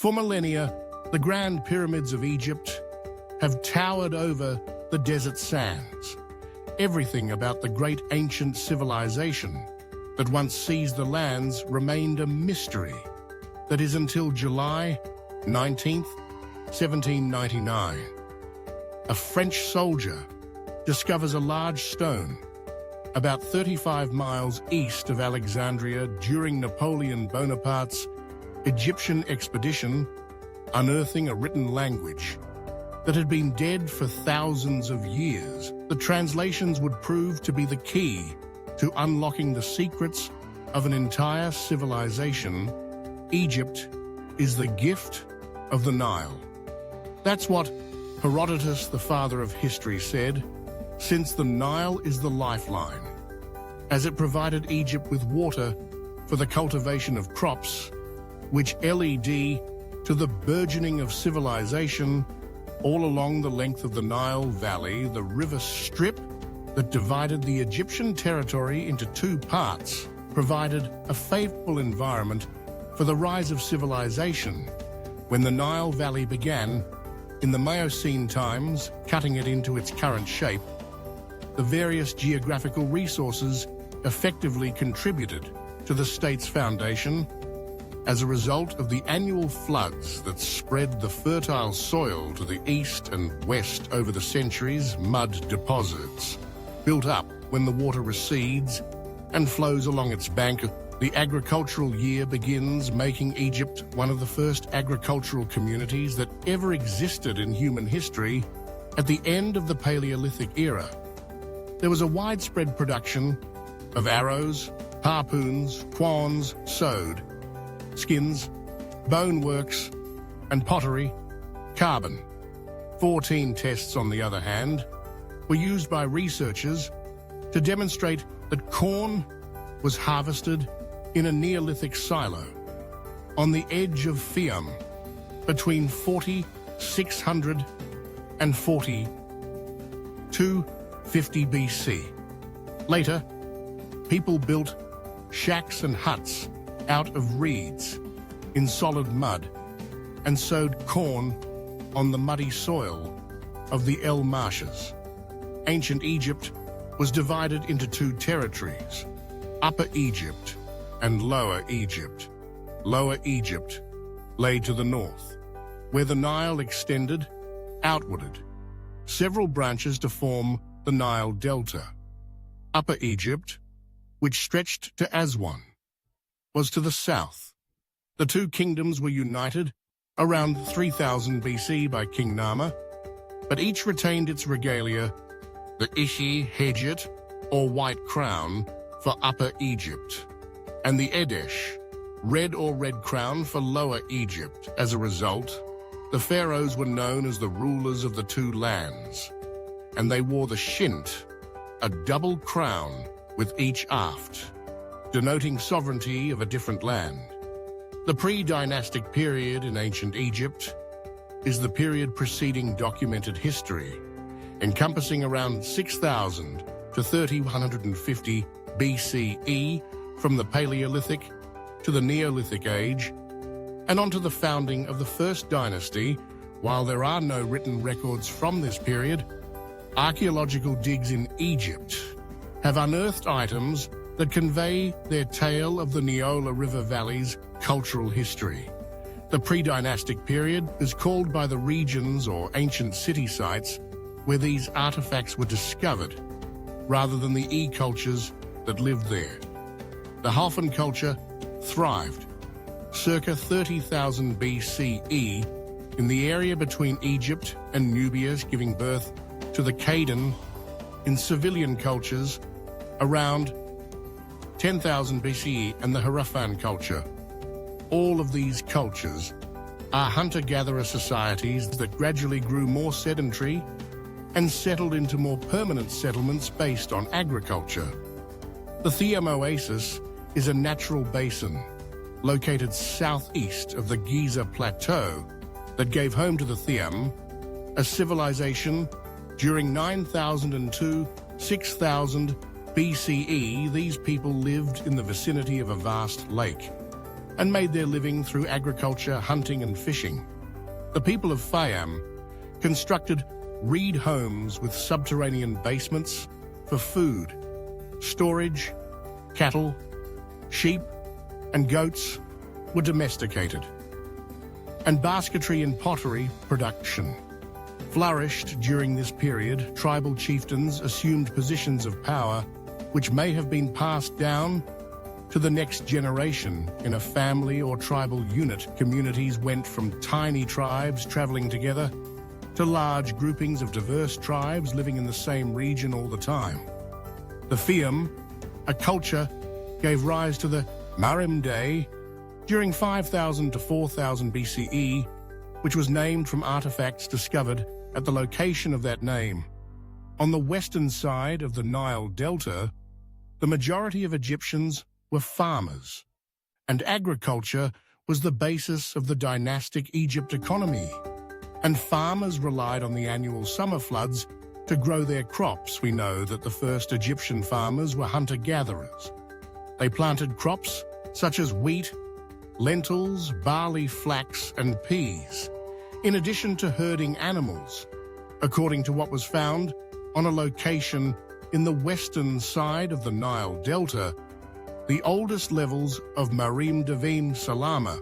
For millennia, the Grand Pyramids of Egypt have towered over the desert sands. Everything about the great ancient civilization that once seized the lands remained a mystery. That is until July 19th, 1799. A French soldier discovers a large stone about 35 miles east of Alexandria during Napoleon Bonaparte's Egyptian expedition, unearthing a written language that had been dead for thousands of years. The translations would prove to be the key to unlocking the secrets of an entire civilization. Egypt is the gift of the Nile. That's what Herodotus, the father of history, said, since the Nile is the lifeline, as it provided Egypt with water for the cultivation of crops, which led to the burgeoning of civilization all along the length of the Nile Valley. The river strip that divided the Egyptian territory into two parts provided a favorable environment for the rise of civilization. When the Nile Valley began, in the Miocene times, cutting it into its current shape, the various geographical resources effectively contributed to the state's foundation. As a result of the annual floods that spread the fertile soil to the east and west over the centuries, mud deposits built up when the water recedes and flows along its bank. The agricultural year begins, making Egypt one of the first agricultural communities that ever existed in human history. At the end of the Paleolithic era, there was a widespread production of arrows, harpoons, quans, sewed, skins, bone works, and pottery. Carbon 14 tests, on the other hand, were used by researchers to demonstrate that corn was harvested in a Neolithic silo on the edge of Fiume between 4600 and 4250 BC. Later, people built shacks and huts out of reeds in solid mud and sowed corn on the muddy soil of the El Marshes. Ancient Egypt was divided into two territories, Upper Egypt and Lower Egypt. Lower Egypt lay to the north, where the Nile extended outward, several branches to form the Nile Delta. Upper Egypt, which stretched to Aswan, was to the south. The two kingdoms were united around 3000 BC by King Nama, but each retained its regalia, the Ishi Hedjet, or white crown, for Upper Egypt, and the Edesh, red or red crown, for Lower Egypt. As a result, the pharaohs were known as the rulers of the two lands, and they wore the Shint, a double crown with each aft, denoting sovereignty of a different land. The pre-dynastic period in ancient Egypt is the period preceding documented history, encompassing around 6000 to 3150 BCE, from the Paleolithic to the Neolithic age, and onto the founding of the first dynasty. While there are no written records from this period, archaeological digs in Egypt have unearthed items that convey their tale of the Neola River Valley's cultural history. The pre-dynastic period is called by the regions or ancient city sites where these artifacts were discovered, rather than the e-cultures that lived there. The Halfan culture thrived circa 30,000 BCE in the area between Egypt and Nubia, giving birth to the Khaden. In civilian cultures around 10,000 BCE and the Harappan culture. All of these cultures are hunter-gatherer societies that gradually grew more sedentary and settled into more permanent settlements based on agriculture. The Thiam Oasis is a natural basin located southeast of the Giza Plateau that gave home to the Thiam, a civilization during 9002-6000 BCE. These people lived in the vicinity of a vast lake, and made their living through agriculture, hunting and fishing. The people of Fayum constructed reed homes with subterranean basements for food, storage, cattle, sheep and goats were domesticated, and basketry and pottery production flourished during this period. Tribal chieftains assumed positions of power which may have been passed down to the next generation in a family or tribal unit. Communities went from tiny tribes traveling together to large groupings of diverse tribes living in the same region all the time. The Fayum, a culture, gave rise to the Marim Day during 5000 to 4000 BCE, which was named from artifacts discovered at the location of that name. On the western side of the Nile Delta, the majority of Egyptians were farmers, and agriculture was the basis of the dynastic Egypt economy. And farmers relied on the annual summer floods to grow their crops. We know that the first Egyptian farmers were hunter-gatherers. They planted crops such as wheat, lentils, barley, flax, and peas, in addition to herding animals, according to what was found on a location in the western side of the Nile Delta, the oldest levels of Marim Devim Salama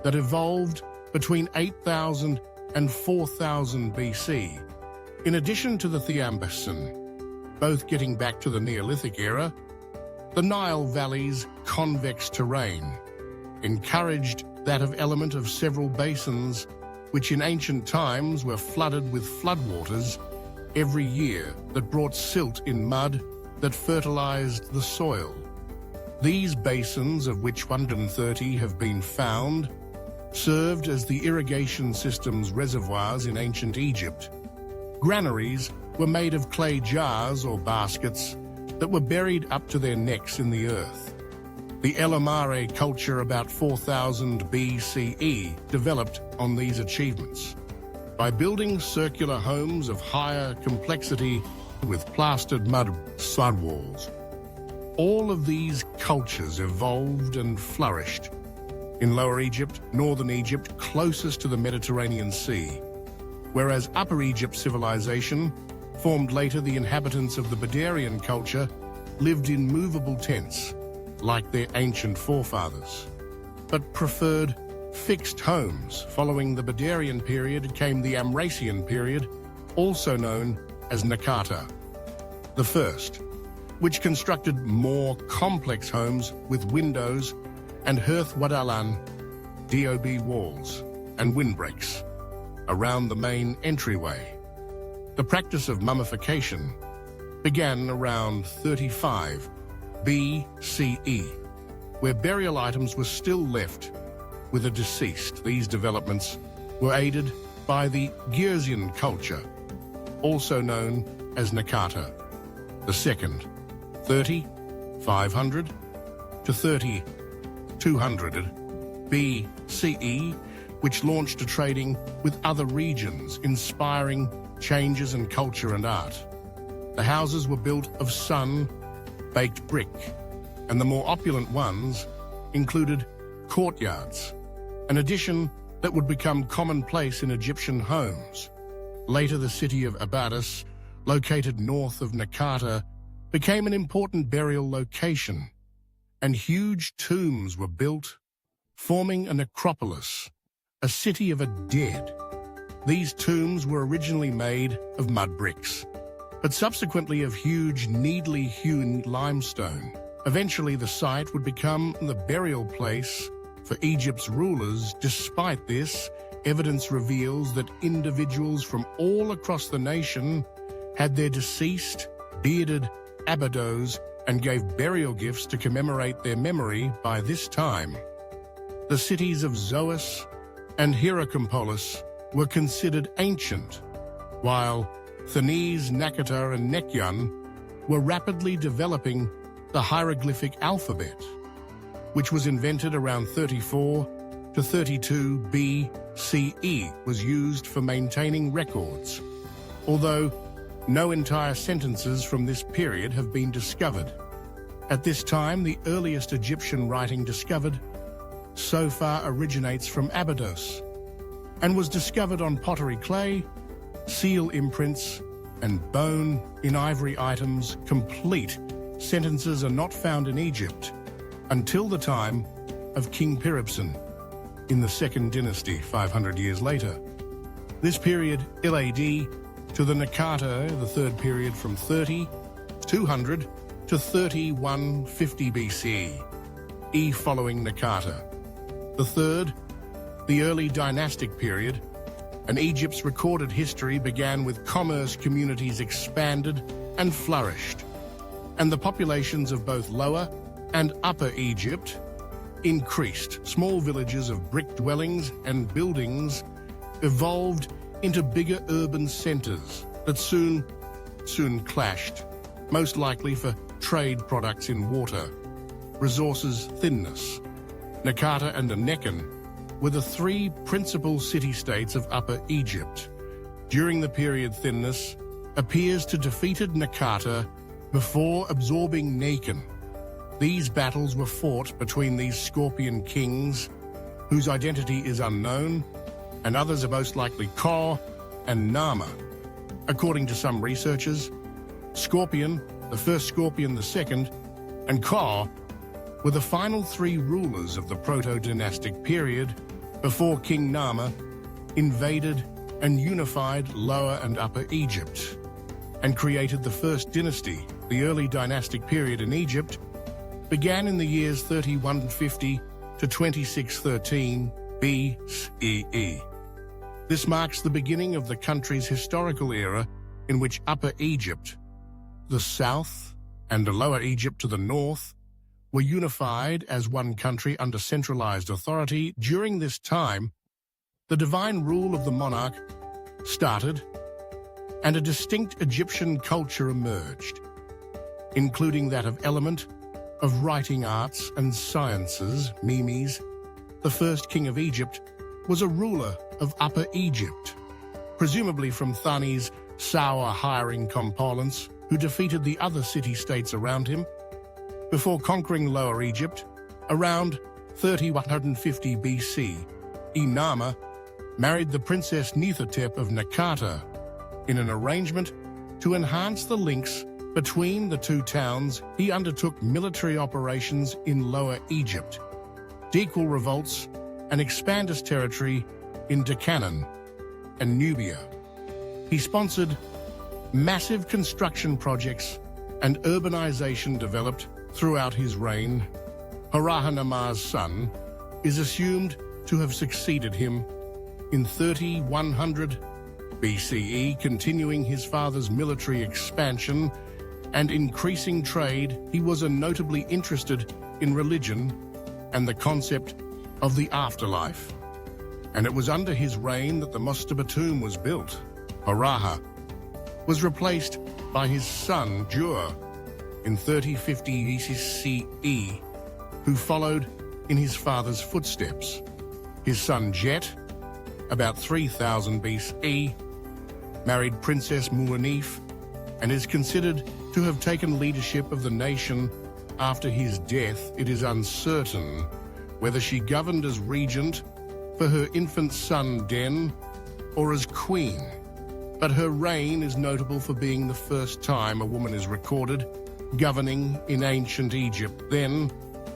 that evolved between 8000 and 4000 BC. In addition to the Thiambasan, both getting back to the Neolithic era, the Nile Valley's convex terrain encouraged that of element of several basins which in ancient times were flooded with floodwaters every year that brought silt in mud that fertilized the soil. These basins, of which 130 have been found, served as the irrigation system's reservoirs in ancient Egypt. Granaries were made of clay jars or baskets that were buried up to their necks in the earth. The Elamare culture about 4000 BCE developed on these achievements by building circular homes of higher complexity with plastered mud side walls. All of these cultures evolved and flourished in Lower Egypt, Northern Egypt, closest to the Mediterranean Sea, whereas Upper Egypt civilization, formed later, the inhabitants of the Badarian culture lived in movable tents, like their ancient forefathers, but preferred fixed homes. Following the Badarian period came the Amracian period, also known as Nakata the First, which constructed more complex homes with windows and hearth wadalan (DOB) walls and windbreaks around the main entryway. The practice of mummification began around 35 BCE, where burial items were still left with a deceased. These developments were aided by the Girzian culture, also known as Nakata the Second, 500 to 200 BCE, which launched a trading with other regions, inspiring changes in culture and art. The houses were built of sun-baked brick, and the more opulent ones included courtyards, an addition that would become commonplace in Egyptian homes. Later, the city of Abydos, located north of Nakata, became an important burial location, and huge tombs were built, forming a necropolis, a city of a dead. These tombs were originally made of mud bricks, but subsequently of huge, neatly hewn limestone. Eventually, the site would become the burial place for Egypt's rulers. Despite this, evidence reveals that individuals from all across the nation had their deceased, bearded abydos and gave burial gifts to commemorate their memory. By this time, the cities of Zoas and Hierakonpolis were considered ancient, while Thanes, Nakata, and Nekyan were rapidly developing the hieroglyphic alphabet, which was invented around 34 to 32 BCE, was used for maintaining records, although no entire sentences from this period have been discovered. At this time, the earliest Egyptian writing discovered so far originates from Abydos and was discovered on pottery clay, seal imprints, and bone in ivory items. Complete sentences are not found in Egypt until the time of King Piripson in the Second Dynasty, 500 years later. This period, LAD, to the Nakata, the third period from 200 to 3150 BCE, following Nakata. The third, the early dynastic period, and Egypt's recorded history began with commerce communities expanded and flourished, and the populations of both Lower and Upper Egypt increased. Small villages of brick dwellings and buildings evolved into bigger urban centers that soon clashed, most likely for trade products in water, resources, thinness. Nakata and Anneken were the three principal city-states of Upper Egypt. During the period, thinness appears to defeated Nakata before absorbing Naken. These battles were fought between these scorpion kings, whose identity is unknown, and others are most likely Ka and Nama. According to some researchers, Scorpion, the first Scorpion the second, and Ka were the final three rulers of the proto-dynastic period before King Nama invaded and unified Lower and Upper Egypt and created the first dynasty. The early dynastic period in Egypt began in the years 3150 to 2613 BCE. This marks the beginning of the country's historical era in which Upper Egypt, the south, and Lower Egypt to the north were unified as one country under centralized authority. During this time, the divine rule of the monarch started, and a distinct Egyptian culture emerged, including that element of writing arts and sciences. Memes, the first king of Egypt, was a ruler of Upper Egypt, presumably from Thani's Sawa hiring components, who defeated the other city-states around him. Before conquering Lower Egypt, around 3150 BC, Nama married the princess Nefertep of Nakata in an arrangement to enhance the links between the two towns. He undertook military operations in Lower Egypt, equal revolts, and expand his territory in Deccannon and Nubia. He sponsored massive construction projects and urbanization developed throughout his reign. Harahanama's son is assumed to have succeeded him in 3100 BCE, continuing his father's military expansion and increasing trade. He was notably interested in religion and the concept of the afterlife, and it was under his reign that the Mastaba tomb was built. Haraha was replaced by his son Jur in 3050 BCE, who followed in his father's footsteps. His son Jet, about 3000 BCE, married Princess Muanif and is considered to have taken leadership of the nation. After his death, it is uncertain whether she governed as regent for her infant son Den or as queen, but her reign is notable for being the first time a woman is recorded governing in ancient Egypt. Then,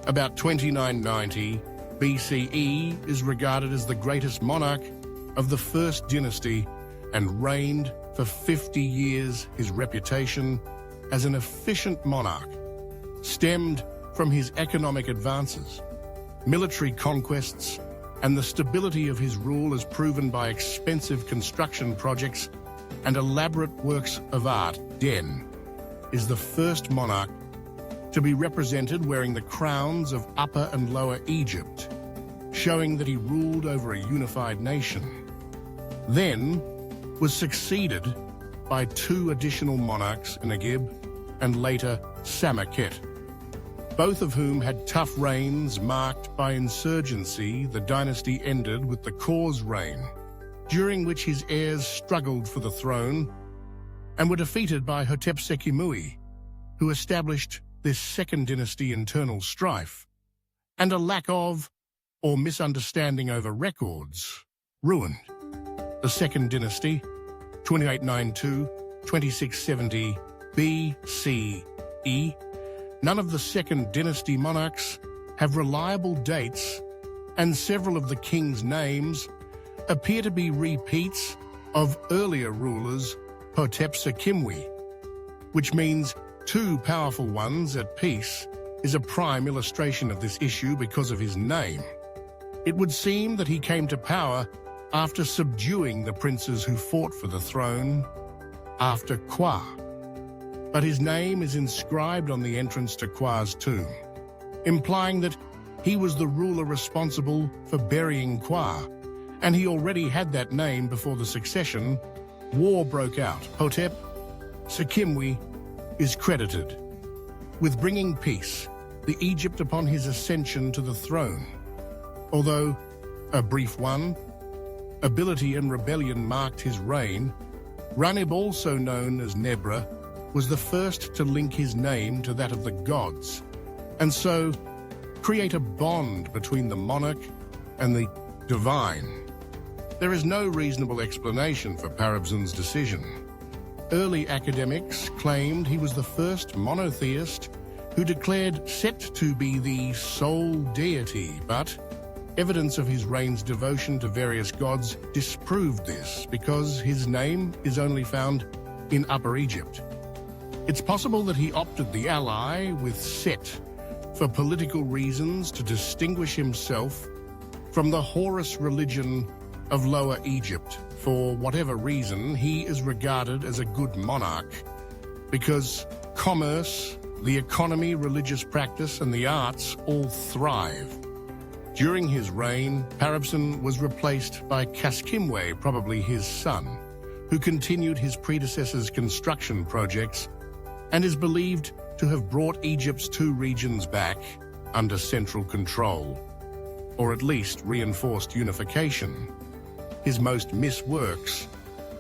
about 2990 BCE, is regarded as the greatest monarch of the first dynasty and reigned for 50 years. His reputation as an efficient monarch stemmed from his economic advances, military conquests, and the stability of his rule as proven by expensive construction projects and elaborate works of art. Den is the first monarch to be represented wearing the crowns of Upper and Lower Egypt, showing that he ruled over a unified nation. Then was succeeded by two additional monarchs, Enagib and later Samarkand, both of whom had tough reigns marked by insurgency. The dynasty ended with the Ka's reign, during which his heirs struggled for the throne and were defeated by Hatshepsut, who established this second dynasty internal strife and a lack of or misunderstanding over records, ruined. The Second Dynasty, 2892-2670 BCE. None of the Second Dynasty monarchs have reliable dates, and several of the king's names appear to be repeats of earlier rulers Hotep Sekimwi, which means two powerful ones at peace is a prime illustration of this issue because of his name. It would seem that he came to power after subduing the princes who fought for the throne after Kwa. But his name is inscribed on the entrance to Kwa's tomb, implying that he was the ruler responsible for burying Kwa, and he already had that name before the succession. War broke out. Hotep Sekimwi is credited with bringing peace to Egypt upon his ascension to the throne. Although a brief one, ability and rebellion marked his reign, Ranib, also known as Nebra, was the first to link his name to that of the gods, and so create a bond between the monarch and the divine. There is no reasonable explanation for Parabzan's decision. Early academics claimed he was the first monotheist who declared Set to be the sole deity, but evidence of his reign's devotion to various gods disproved this because his name is only found in Upper Egypt. It's possible that he opted the ally with Set for political reasons to distinguish himself from the Horus religion of Lower Egypt. For whatever reason, he is regarded as a good monarch because commerce, the economy, religious practice, and the arts all thrive. During his reign, Parabzan was replaced by Kaskimwe, probably his son, who continued his predecessor's construction projects and is believed to have brought Egypt's two regions back under central control, or at least reinforced unification. His most missed works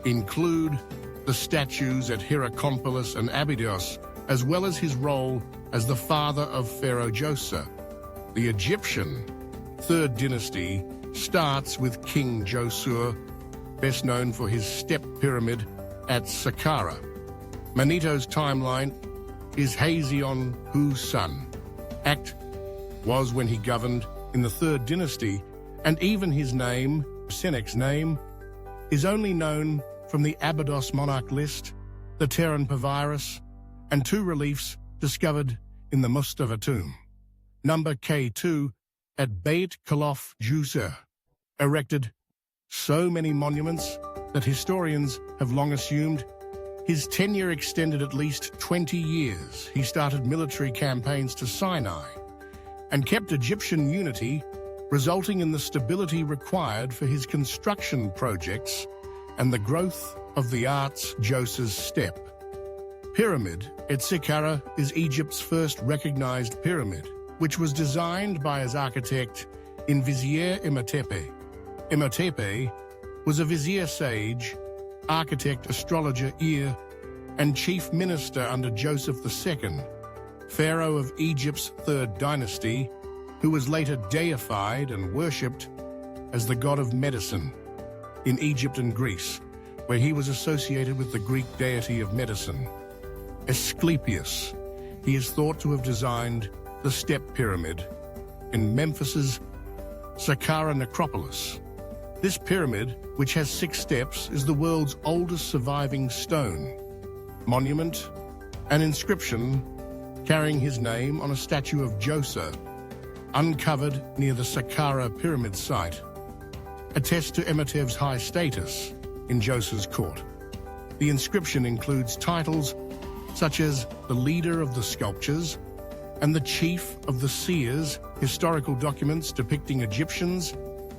include the statues at Hierakonpolis and Abydos, as well as his role as the father of Pharaoh Djoser. The Egyptian Third Dynasty starts with King Djoser, best known for his step pyramid at Saqqara. Maneto's timeline is Hazion Hu's son. Act was when he governed in the Third Dynasty, and even his name, Senec's name, is only known from the Abydos monarch list, the Terran Papyrus, and two reliefs discovered in the Mustafa tomb. Number K2 at Beit Kalof Djoser, erected so many monuments that historians have long assumed his tenure extended at least 20 years. He started military campaigns to Sinai and kept Egyptian unity, resulting in the stability required for his construction projects and the growth of the arts. Djoser's step pyramid at Saqqara is Egypt's first recognized pyramid, which was designed by his architect in Vizier Imhotep. Imhotep was a vizier sage, architect, astrologer, ear, and chief minister under Joseph II, pharaoh of Egypt's Third Dynasty, who was later deified and worshipped as the god of medicine in Egypt and Greece, where he was associated with the Greek deity of medicine, Asclepius. He is thought to have designed the step pyramid in Memphis's Saqqara necropolis. This pyramid, which has 6 steps, is the world's oldest surviving stone monument, an inscription carrying his name on a statue of Djoser, uncovered near the Saqqara pyramid site, attests to Imhotep's high status in Djoser's court. The inscription includes titles such as the leader of the sculptures and the chief of the seers. Historical documents depicting Egyptians,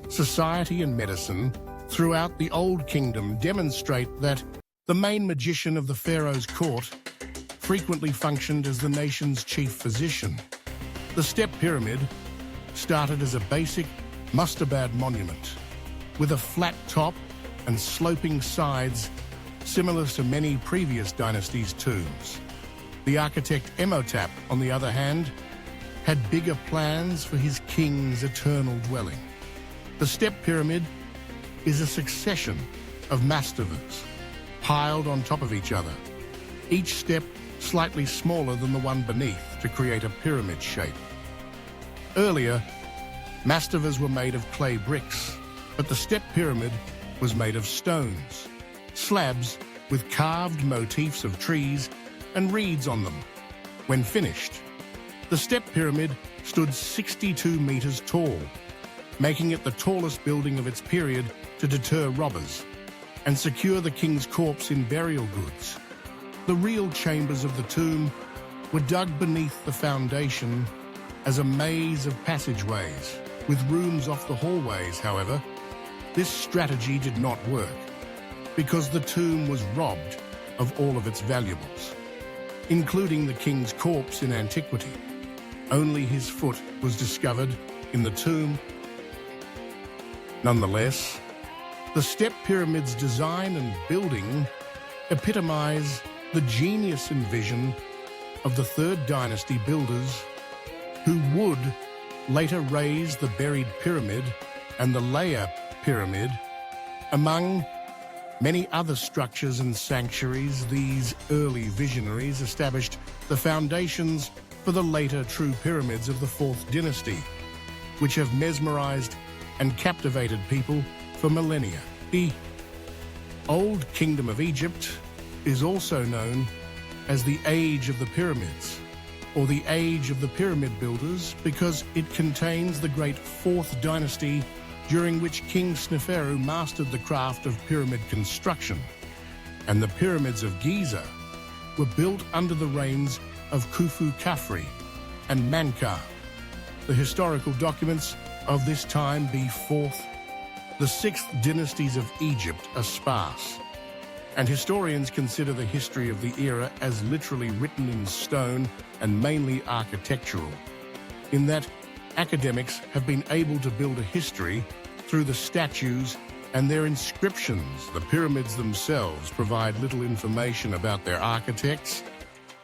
society and medicine throughout the Old Kingdom demonstrate that the main magician of the pharaoh's court frequently functioned as the nation's chief physician. The step pyramid started as a basic mustabad monument with a flat top and sloping sides similar to many previous dynasties' tombs. The architect Imhotep, on the other hand, had bigger plans for his king's eternal dwelling. The step pyramid is a succession of mastivas piled on top of each other, each step slightly smaller than the one beneath to create a pyramid shape. Earlier, mastivas were made of clay bricks, but the step pyramid was made of stones, slabs with carved motifs of trees and reeds on them. When finished, the step pyramid stood 62 meters tall, making it the tallest building of its period to deter robbers and secure the king's corpse in burial goods. The real chambers of the tomb were dug beneath the foundation as a maze of passageways, with rooms off the hallways. However, this strategy did not work, because the tomb was robbed of all of its valuables, including the king's corpse in antiquity. Only his foot was discovered in the tomb. Nonetheless, the step pyramid's design and building epitomize the genius and vision of the Third Dynasty builders, who would later raise the buried pyramid and the layer pyramid. Among many other structures and sanctuaries, these early visionaries established the foundations for the later true pyramids of the Fourth Dynasty, which have mesmerized and captivated people for millennia. The Old Kingdom of Egypt is also known as the Age of the Pyramids, or the Age of the Pyramid Builders, because it contains the great Fourth Dynasty, during which King Sneferu mastered the craft of pyramid construction, and the pyramids of Giza were built under the reigns of Khufu Khafre and Menkaure. The historical documents of this time, the Fourth, the Sixth Dynasties of Egypt, are sparse, and historians consider the history of the era as literally written in stone and mainly architectural, in that academics have been able to build a history through the statues and their inscriptions. The pyramids themselves provide little information about their architects,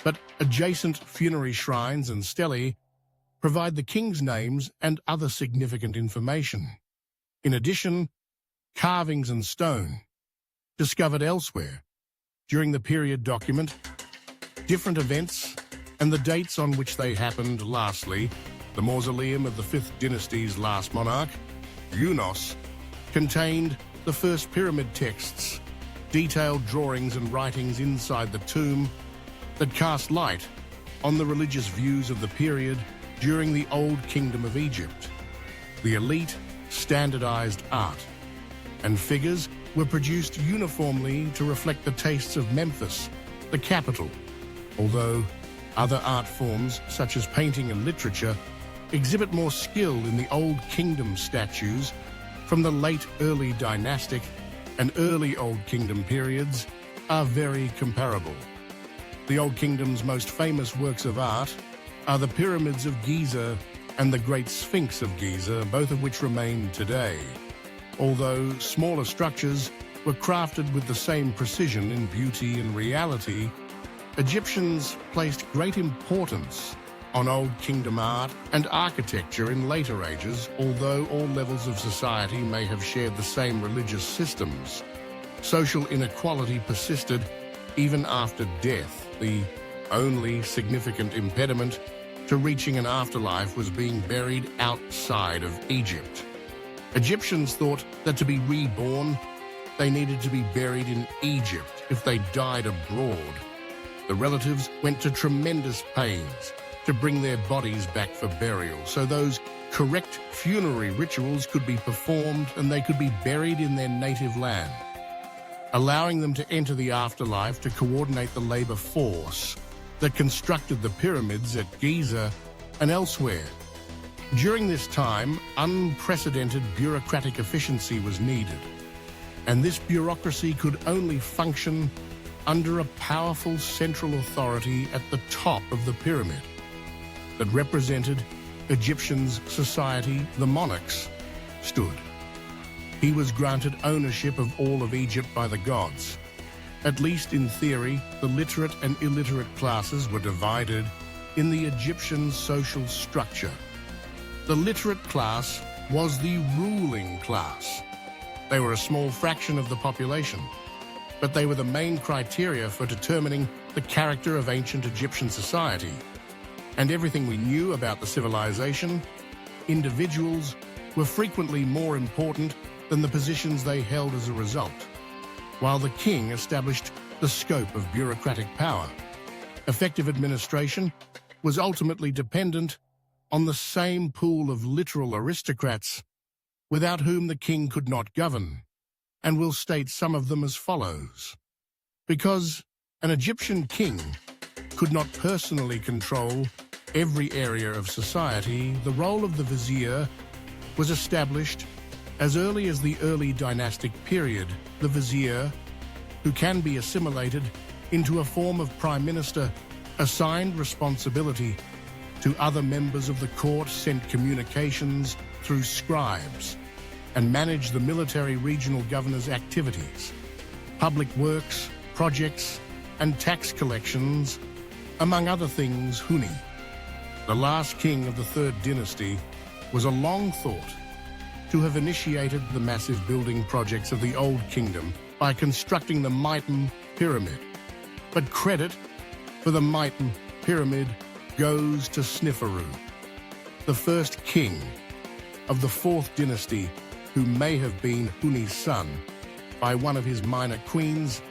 but adjacent funerary shrines and stelae provide the king's names and other significant information. In addition, carvings and stone discovered elsewhere during the period document different events and the dates on which they happened. Lastly, the mausoleum of the Fifth Dynasty's last monarch, Unos, contained the first pyramid texts, detailed drawings and writings inside the tomb that cast light on the religious views of the period during the Old Kingdom of Egypt. The elite standardized art and figures were produced uniformly to reflect the tastes of Memphis, the capital, although other art forms, such as painting and literature, exhibit more skill in the Old Kingdom statues from the late early dynastic and early Old Kingdom periods are very comparable. The Old Kingdom's most famous works of art are the pyramids of Giza and the Great Sphinx of Giza, both of which remain today. Although smaller structures were crafted with the same precision in beauty and reality, Egyptians placed great importance on Old Kingdom art and architecture in later ages. Although all levels of society may have shared the same religious systems, social inequality persisted even after death. The only significant impediment to reaching an afterlife was being buried outside of Egypt. Egyptians thought that to be reborn, they needed to be buried in Egypt. If they died abroad, the relatives went to tremendous pains to bring their bodies back for burial, so those correct funerary rituals could be performed and they could be buried in their native land, allowing them to enter the afterlife to coordinate the labor force that constructed the pyramids at Giza and elsewhere. During this time, unprecedented bureaucratic efficiency was needed, and this bureaucracy could only function under a powerful central authority at the top of the pyramid that represented Egyptians' society. The monarchs stood. He was granted ownership of all of Egypt by the gods. At least in theory, the literate and illiterate classes were divided in the Egyptian social structure. The literate class was the ruling class. They were a small fraction of the population, but they were the main criteria for determining the character of ancient Egyptian society. And everything we knew about the civilization, individuals were frequently more important than the positions they held as a result, while the king established the scope of bureaucratic power. Effective administration was ultimately dependent on the same pool of literal aristocrats without whom the king could not govern, and will state some of them as follows. Because an Egyptian king could not personally control every area of society, the role of the vizier was established as early as the early dynastic period. The vizier, who can be assimilated into a form of prime minister, assigned responsibility to other members of the court, sent communications through scribes, and managed the military regional governor's activities, public works, projects, and tax collections, among other things. Huni, the last king of the Third Dynasty, was a long thought to have initiated the massive building projects of the Old Kingdom by constructing the Myton Pyramid. But credit for the Myton Pyramid goes to Sneferu, the first king of the Fourth Dynasty, who may have been Huni's son by one of his minor queens.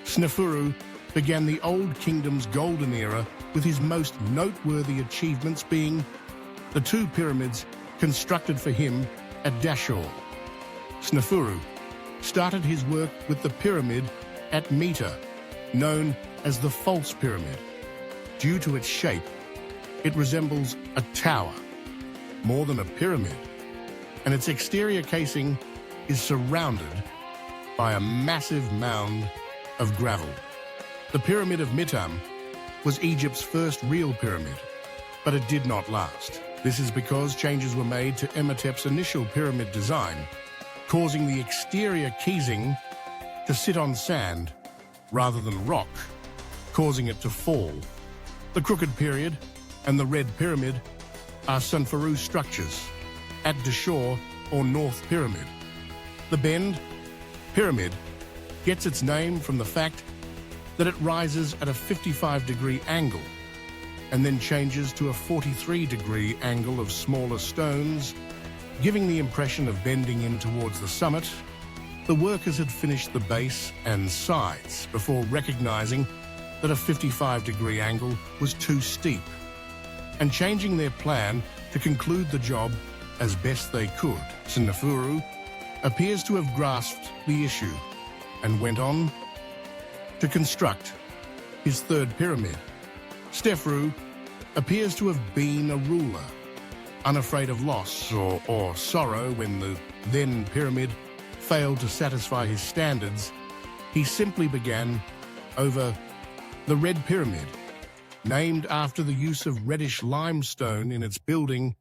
Sneferu began the Old Kingdom's golden era, with his most noteworthy achievements being the two pyramids constructed for him at Dashur. Sneferu started his work with the pyramid at Meta, known as the False Pyramid. Due to its shape, it resembles a tower more than a pyramid, and its exterior casing is surrounded by a massive mound of gravel. The Pyramid of Mitam was Egypt's first real pyramid, but it did not last. This is because changes were made to Emetep's initial pyramid design, causing the exterior casing to sit on sand rather than rock, causing it to fall. The Crooked Period and the Red Pyramid are Sneferu structures at Dashur, or North Pyramid. The Bend Pyramid gets its name from the fact that it rises at a 55-degree angle and then changes to a 43-degree angle of smaller stones, giving the impression of bending in towards the summit. The workers had finished the base and sides before recognizing that a 55-degree angle was too steep, and changing their plan to conclude the job as best they could. Sneferu appears to have grasped the issue and went on to construct his third pyramid. Sneferu appears to have been a ruler, unafraid of loss or sorrow when the then pyramid failed to satisfy his standards. He simply began over the Red Pyramid, named after the use of reddish limestone in its building,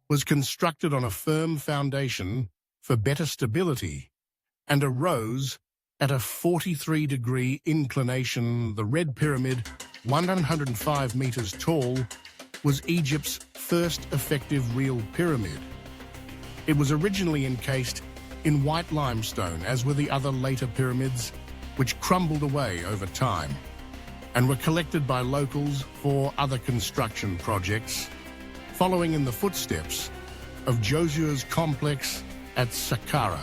was constructed on a firm foundation for better stability and arose at a 43-degree inclination. The Red Pyramid, 105 meters tall, was Egypt's first effective real pyramid. It was originally encased in white limestone, as were the other later pyramids, which crumbled away over time and were collected by locals for other construction projects, following in the footsteps of Josua's complex at Saqqara.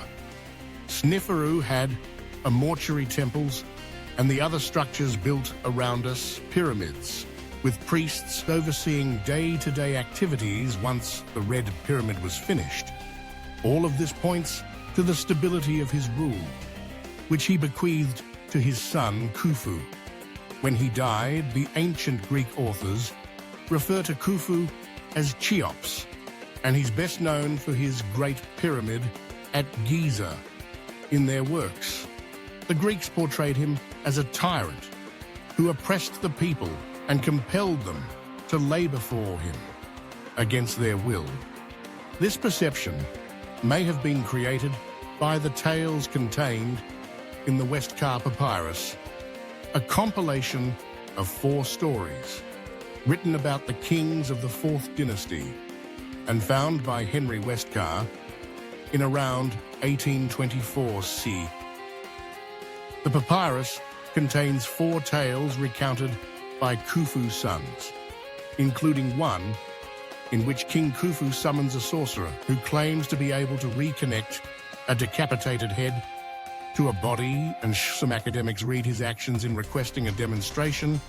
Sneferu had a mortuary temples and the other structures built around us, pyramids, with priests overseeing day-to-day activities once the Red Pyramid was finished. All of this points to the stability of his rule, which he bequeathed to his son Khufu. When he died, the ancient Greek authors refer to Khufu as Cheops, and he's best known for his Great Pyramid at Giza in their works. The Greeks portrayed him as a tyrant who oppressed the people and compelled them to labor for him against their will. This perception may have been created by the tales contained in the Westcar Papyrus, a compilation of 4 stories written about the kings of the 4th dynasty and found by Henry Westcar in around 1824 C. The papyrus contains 4 tales recounted by Khufu's sons, including one in which King Khufu summons a sorcerer who claims to be able to reconnect a decapitated head to a body, and some academics read his actions in requesting a demonstration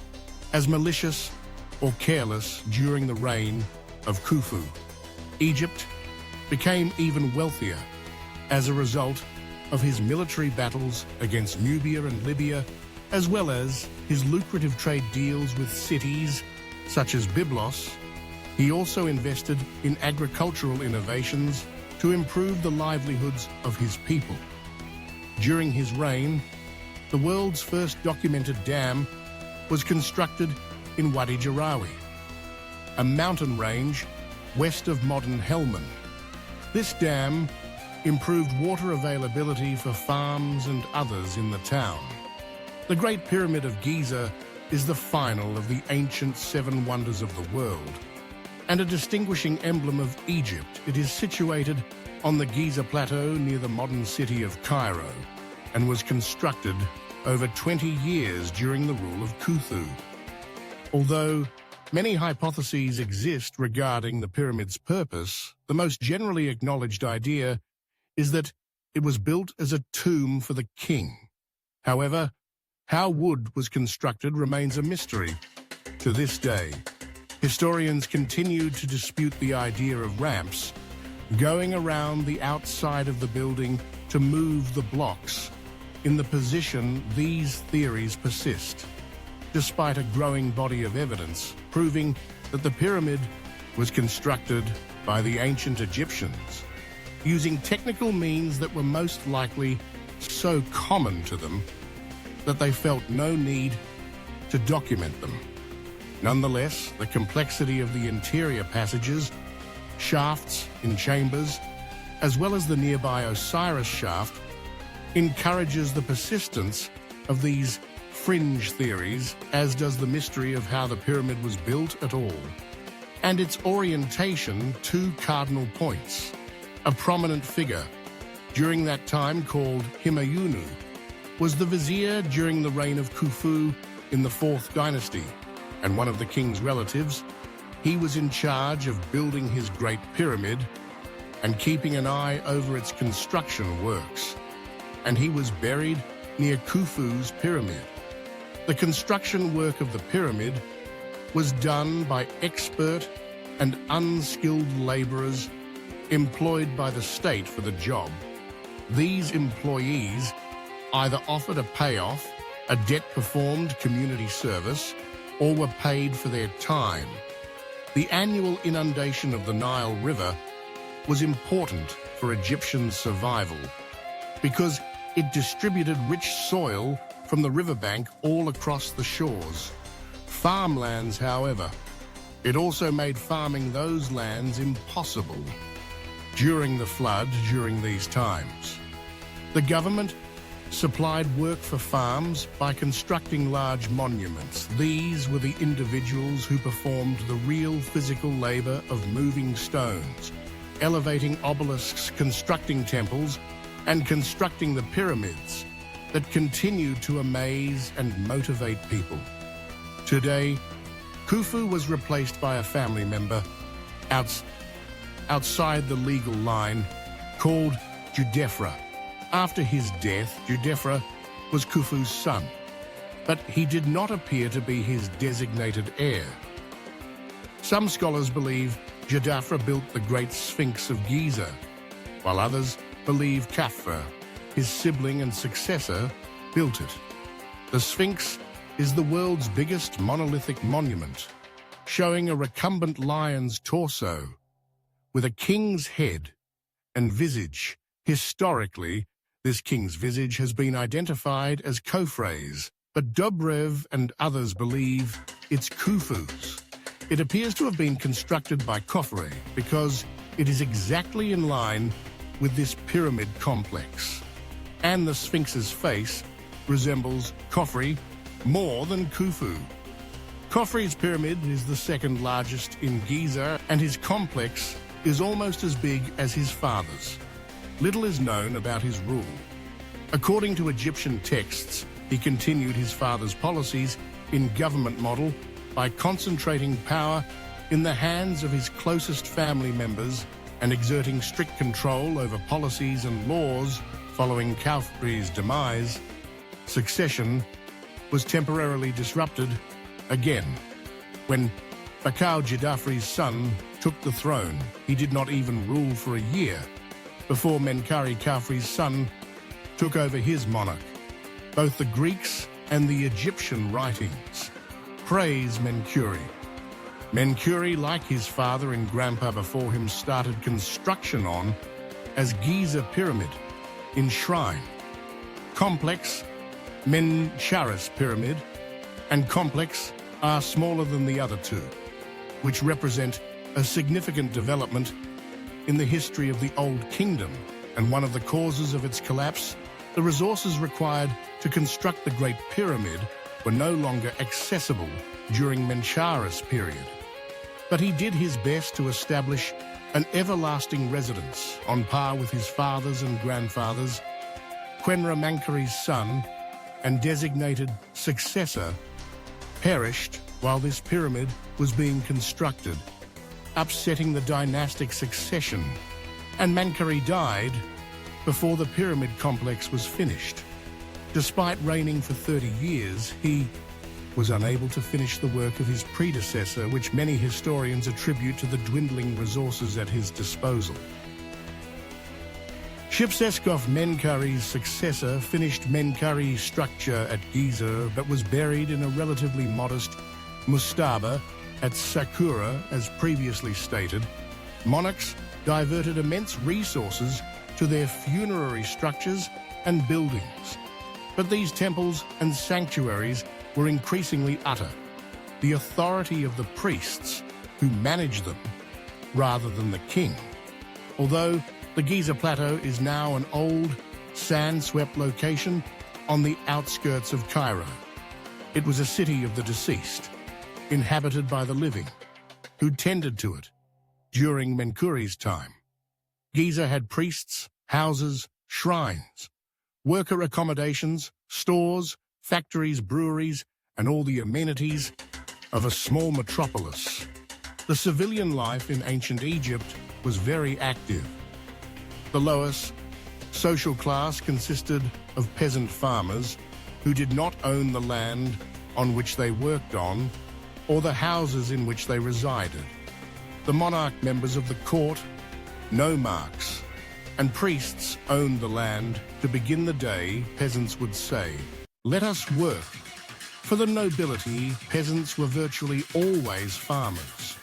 as malicious or careless during the reign of Khufu. Egypt became even wealthier as a result of his military battles against Nubia and Libya, as well as his lucrative trade deals with cities such as Byblos. He also invested in agricultural innovations to improve the livelihoods of his people. During his reign, the world's first documented dam was constructed in Wadi Jarawi, a mountain range west of modern Helmand. This dam improved water availability for farms and others in the town. The Great Pyramid of Giza is the final of the ancient 7 wonders of the world, and a distinguishing emblem of Egypt. It is situated on the Giza Plateau near the modern city of Cairo, and was constructed over 20 years during the rule of Khufu. Although many hypotheses exist regarding the pyramid's purpose, the most generally acknowledged idea is that it was built as a tomb for the king. However, how wood was constructed remains a mystery to this day. Historians continue to dispute the idea of ramps going around the outside of the building to move the blocks. In the position, these theories persist, despite a growing body of evidence proving that the pyramid was constructed by the ancient Egyptians, using technical means that were most likely so common to them that they felt no need to document them. Nonetheless, the complexity of the interior passages, shafts in chambers, as well as the nearby Osiris shaft, encourages the persistence of these fringe theories, as does the mystery of how the pyramid was built at all, and its orientation to cardinal points. A prominent figure during that time, called Humayunu, was the vizier during the reign of Khufu in the 4th dynasty, and one of the king's relatives. He was in charge of building his Great Pyramid and keeping an eye over its construction works, and he was buried near Khufu's pyramid. The construction work of the pyramid was done by expert and unskilled laborers employed by the state for the job. These employees either offered a payoff, a debt-performed community service, or were paid for their time. The annual inundation of the Nile River was important for Egyptian survival because it distributed rich soil from the riverbank all across the shores. Farmlands, however, it also made farming those lands impossible. During the flood, during these times, the government supplied work for farms by constructing large monuments. These were the individuals who performed the real physical labor of moving stones, elevating obelisks, constructing temples, and constructing the pyramids that continued to amaze and motivate people. Today, Khufu was replaced by a family member outside the legal line called Judefra. After his death, Judefra was Khufu's son, but he did not appear to be his designated heir. Some scholars believe Judefra built the Great Sphinx of Giza, while others believe Khafra, his sibling and successor, built it. The Sphinx is the world's biggest monolithic monument, showing a recumbent lion's torso with a king's head and visage. Historically, this king's visage has been identified as Khofre's, but Dobrev and others believe it's Khufu's. It appears to have been constructed by Khofre because it is exactly in line with this pyramid complex, and the Sphinx's face resembles Khofre more than Khufu. Khafre's pyramid is the second largest in Giza, and his complex is almost as big as his father's. Little is known about his rule. According to Egyptian texts, he continued his father's policies in government model by concentrating power in the hands of his closest family members and exerting strict control over policies and laws. Following Khafre's demise, succession was temporarily disrupted again. When Bakau Jidafri's son took the throne, he did not even rule for a year before Menkaure Khafre's son took over his monarch. Both the Greeks and the Egyptian writings praise Menkaure. Menkaure, like his father and grandpa before him, started construction on as Giza Pyramid in Shrine, Complex, Menkaure Pyramid, and Complex are smaller than the other two, which represent a significant development in the history of the Old Kingdom, and one of the causes of its collapse. The resources required to construct the Great Pyramid were no longer accessible during Menkaure period. But he did his best to establish an everlasting residence on par with his fathers and grandfathers. Quenra Menkaure's son and designated successor perished while this pyramid was being constructed, upsetting the dynastic succession, and Menkaure died before the pyramid complex was finished. Despite reigning for 30 years, he was unable to finish the work of his predecessor, which many historians attribute to the dwindling resources at his disposal. Shipseskov, Menkaure's successor, finished Menkaure's structure at Giza, but was buried in a relatively modest mastaba at Sakura, as previously stated. Monarchs diverted immense resources to their funerary structures and buildings. But these temples and sanctuaries were increasingly utter. The authority of the priests who managed them, rather than the king. Although the Giza Plateau is now an old, sand-swept location on the outskirts of Cairo. It was a city of the deceased, inhabited by the living, who tended to it during Menkaure's time. Giza had priests, houses, shrines, worker accommodations, stores, factories, breweries, and all the amenities of a small metropolis. The civilian life in ancient Egypt was very active. The lowest social class consisted of peasant farmers who did not own the land on which they worked on or the houses in which they resided. The monarch, members of the court, nomarchs, and priests owned the land. To begin the day, peasants would say, "Let us work." For the nobility, peasants were virtually always farmers.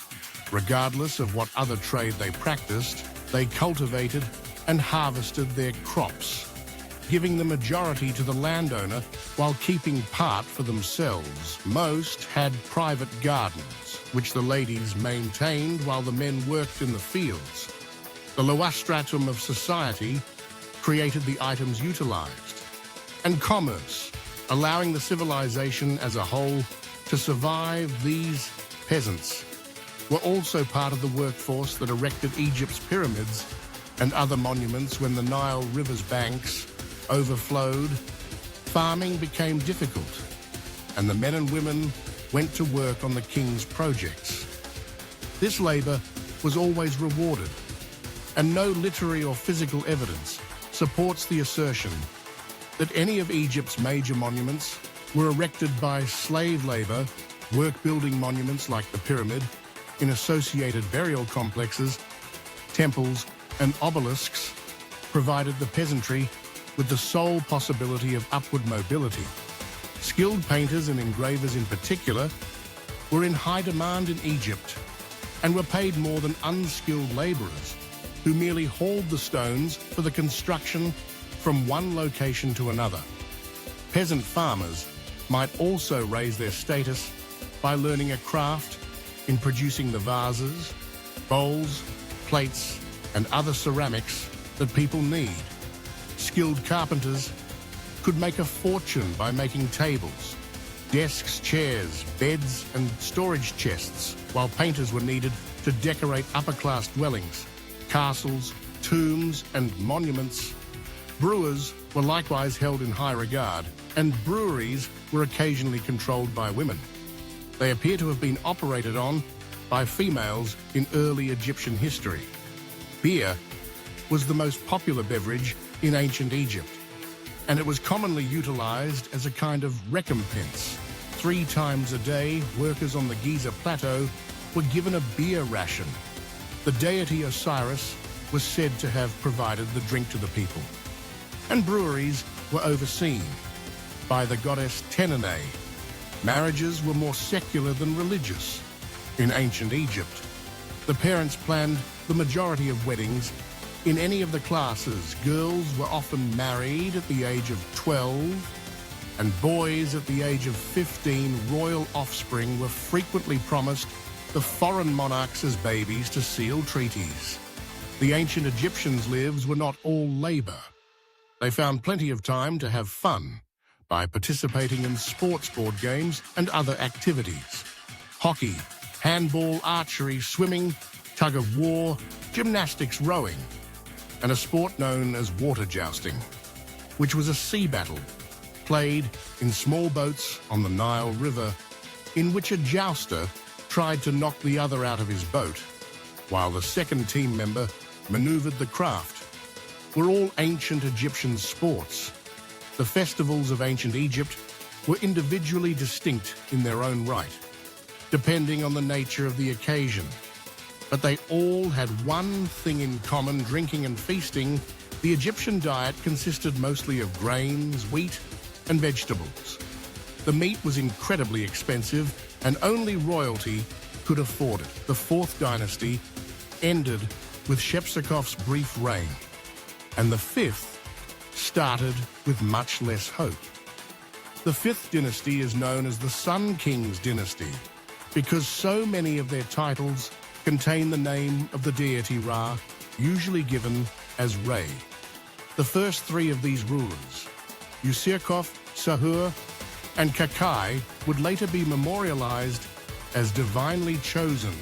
Regardless of what other trade they practiced, they cultivated and harvested their crops, giving the majority to the landowner while keeping part for themselves. Most had private gardens, which the ladies maintained while the men worked in the fields. The lower stratum of society created the items utilized, and commerce, allowing the civilization as a whole to survive. These peasants were also part of the workforce that erected Egypt's pyramids and other monuments. When the Nile River's banks overflowed, farming became difficult, and the men and women went to work on the king's projects. This labor was always rewarded, and no literary or physical evidence supports the assertion that any of Egypt's major monuments were erected by slave labor. Work-building monuments like the pyramid, in associated burial complexes, temples, and obelisks provided the peasantry with the sole possibility of upward mobility. Skilled painters and engravers in particular were in high demand in Egypt and were paid more than unskilled laborers who merely hauled the stones for the construction from one location to another. Peasant farmers might also raise their status by learning a craft in producing the vases, bowls, plates, and other ceramics that people need. Skilled carpenters could make a fortune by making tables, desks, chairs, beds, and storage chests, while painters were needed to decorate upper-class dwellings, castles, tombs, and monuments. Brewers were likewise held in high regard, and breweries were occasionally controlled by women. They appear to have been operated on by females in early Egyptian history. Beer was the most popular beverage in ancient Egypt, and it was commonly utilized as a kind of recompense. 3 times a day, workers on the Giza plateau were given a beer ration. The deity Osiris was said to have provided the drink to the people. And breweries were overseen by the goddess Tenene. Marriages were more secular than religious. In ancient Egypt, the parents planned the majority of weddings in any of the classes. Girls were often married at the age of 12, and boys at the age of 15. Royal offspring were frequently promised the foreign monarchs as babies to seal treaties. The ancient Egyptians' lives were not all labor. They found plenty of time to have fun by participating in sports board games and other activities. Hockey, handball, archery, swimming, tug-of-war, gymnastics, rowing, and a sport known as water jousting, which was a sea battle played in small boats on the Nile River, in which a jouster tried to knock the other out of his boat, while the second team member maneuvered the craft. Were all ancient Egyptian sports. The festivals of ancient Egypt were individually distinct in their own right, depending on the nature of the occasion. But they all had one thing in common: drinking and feasting. The Egyptian diet consisted mostly of grains, wheat, and vegetables. The meat was incredibly expensive, and only royalty could afford it. The 4th dynasty ended with Shepsekhof's brief reign, and the 5th started with much less hope. The 5th dynasty is known as the Sun King's dynasty because so many of their titles contain the name of the deity Ra, usually given as Re. The first 3 of these rulers, Usirkov, Sahur, and Kakai, would later be memorialized as divinely chosen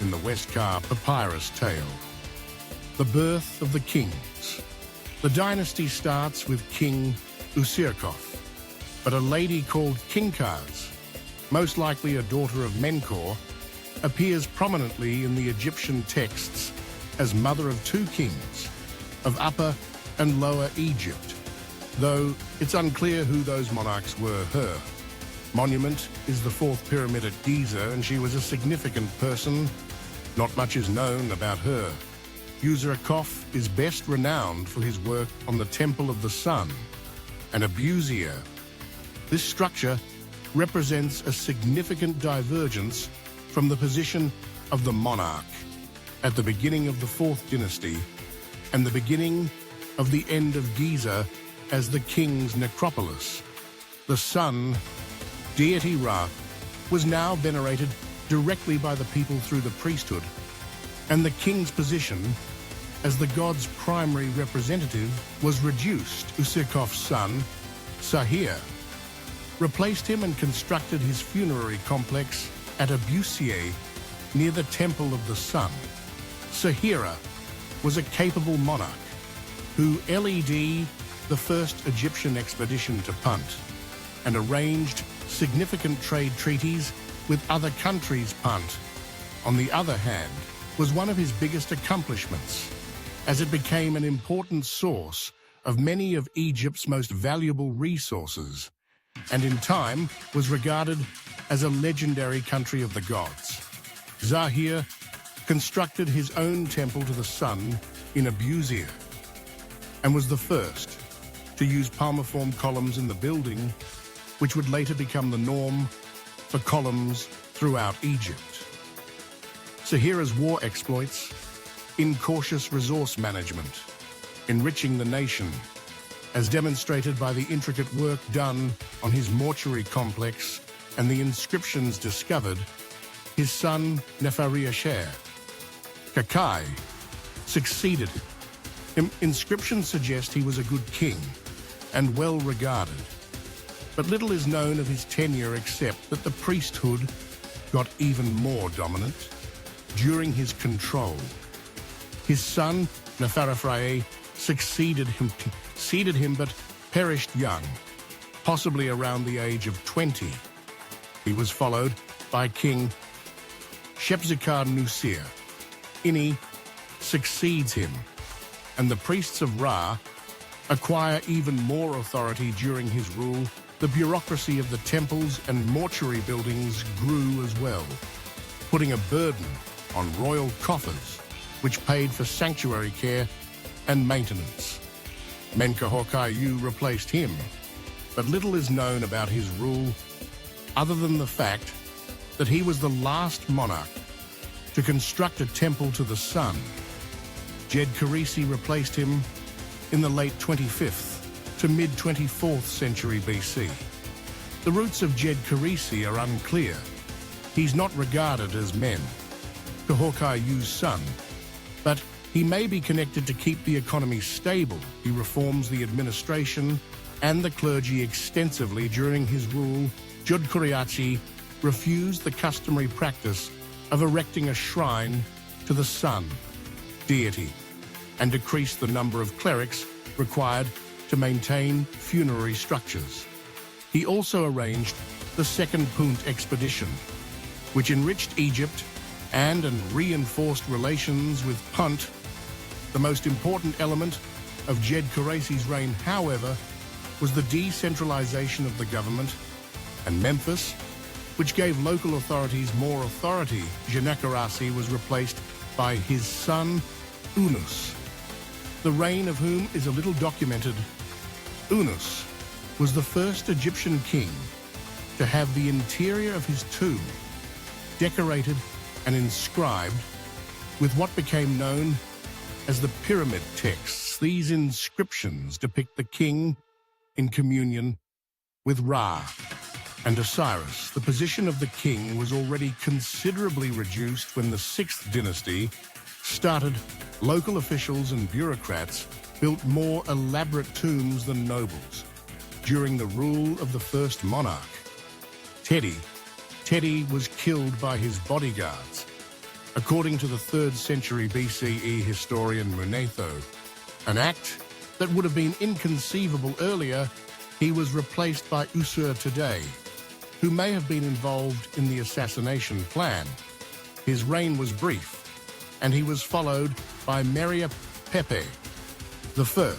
in the Westcar papyrus tale. The birth of the kings. The dynasty starts with King Usirkov, but a lady called Kinkaz, most likely a daughter of Menkor, appears prominently in the Egyptian texts as mother of 2 kings of Upper and Lower Egypt, though it's unclear who those monarchs were. Her monument is the 4th pyramid at Giza, and she was a significant person. Not much is known about her. Usirkov is best renowned for his work on the Temple of the Sun and Abusia. This structure represents a significant divergence from the position of the monarch at the beginning of the 4th dynasty and the beginning of the end of Giza as the king's necropolis. The sun, deity Ra, was now venerated directly by the people through the priesthood, and the king's position as the god's primary representative was reduced. Usirkov's son, Sahir, replaced him and constructed his funerary complex at Abusier near the Temple of the Sun. Sahira was a capable monarch who led the first Egyptian expedition to Punt and arranged significant trade treaties with other countries. Punt, on the other hand, was one of his biggest accomplishments, as it became an important source of many of Egypt's most valuable resources, and in time was regarded as a legendary country of the gods. Zahir constructed his own temple to the sun in Abusia and was the first to use palmiform columns in the building, which would later become the norm for columns throughout Egypt. Sahira's war exploits: incautious resource management, enriching the nation, as demonstrated by the intricate work done on his mortuary complex and the inscriptions discovered. His son Neferyasher, Kakai, succeeded him. Inscriptions suggest he was a good king and well regarded. But little is known of his tenure except that the priesthood got even more dominant during his control. His son, Neferefrae, succeeded him but perished young, possibly around the age of 20. He was followed by King Shepzekar-Nusir. Ini succeeds him, and the priests of Ra acquire even more authority during his rule. The bureaucracy of the temples and mortuary buildings grew as well, putting a burden on royal coffers, which paid for sanctuary care and maintenance. Menkaure replaced him, but little is known about his rule other than the fact that he was the last monarch to construct a temple to the sun. Djedkarisi replaced him in the late 25th to mid-24th century BC. The roots of Djedkarisi are unclear. He's not regarded as Menkaure-Yu's son, but he may be connected to keep the economy stable. He reforms the administration and the clergy extensively during his rule. Djedkarisi refused the customary practice of erecting a shrine to the sun deity and decreased the number of clerics required to maintain funerary structures. He also arranged the Second Punt expedition, which enriched Egypt and reinforced relations with Punt. The most important element of Djedkarisi's reign, however, was the decentralization of the government, and Memphis, which gave local authorities more authority. Djedkarisi was replaced by his son, Unus, the reign of whom is a little documented. Unus was the first Egyptian king to have the interior of his tomb decorated and inscribed with what became known as the pyramid texts. These inscriptions depict the king in communion with Ra and Osiris. The position of the king was already considerably reduced when the 6th dynasty started. Local officials and bureaucrats built more elaborate tombs than nobles. During the rule of the first monarch, Teti was killed by his bodyguards. According to the 3rd century BCE historian Munetho, an act that would have been inconceivable earlier, he was replaced by Usur today, who may have been involved in the assassination plan. His reign was brief, and he was followed by Meria Pepe I,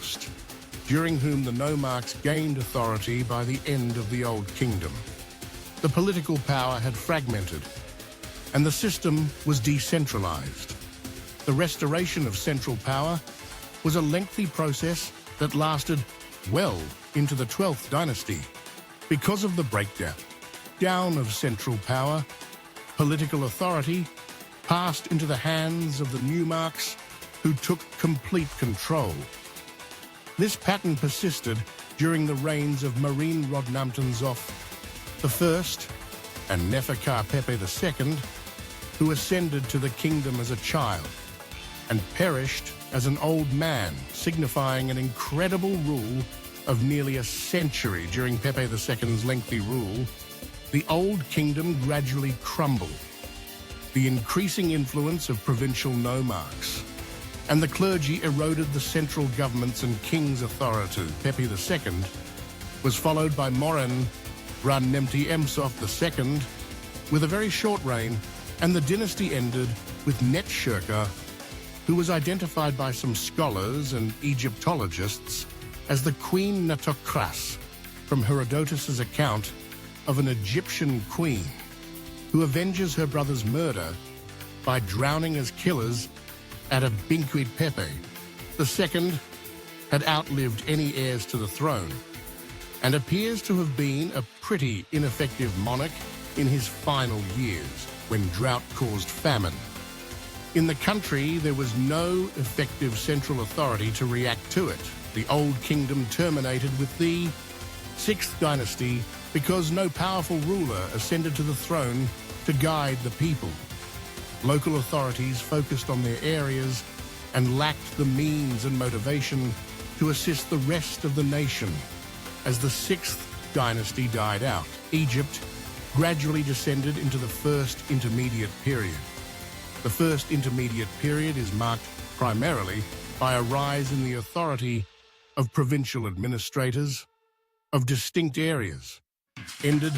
during whom the nomarchs gained authority by the end of the Old Kingdom. The political power had fragmented, and the system was decentralized. The restoration of central power was a lengthy process that lasted well into the 12th dynasty. Because of the breakdown of central power, political authority passed into the hands of the nomarchs, who took complete control. This pattern persisted during the reigns of Marine Rodnamtenzov I and Neferkar-Pepe II, who ascended to the kingdom as a child and perished as an old man, signifying an incredible rule of nearly a century. During Pepe II's lengthy rule, the Old Kingdom gradually crumbled. The increasing influence of provincial nomarchs and the clergy eroded the central government's and king's authority. Pepe II was followed by Moran Ra-Nemti-Emsov II with a very short reign, and the dynasty ended with Netshirka, who was identified by some scholars and Egyptologists as the Queen Netokras, from Herodotus's account of an Egyptian queen who avenges her brother's murder by drowning as killers at a Binquid Pepe. The second had outlived any heirs to the throne and appears to have been a pretty ineffective monarch in his final years, when drought caused famine. In the country, there was no effective central authority to react to it. The Old Kingdom terminated with the 6th dynasty because no powerful ruler ascended to the throne to guide the people. Local authorities focused on their areas and lacked the means and motivation to assist the rest of the nation. As the 6th dynasty died out, Egypt gradually descended into the First Intermediate Period. The First Intermediate Period is marked primarily by a rise in the authority of provincial administrators of distinct areas, ended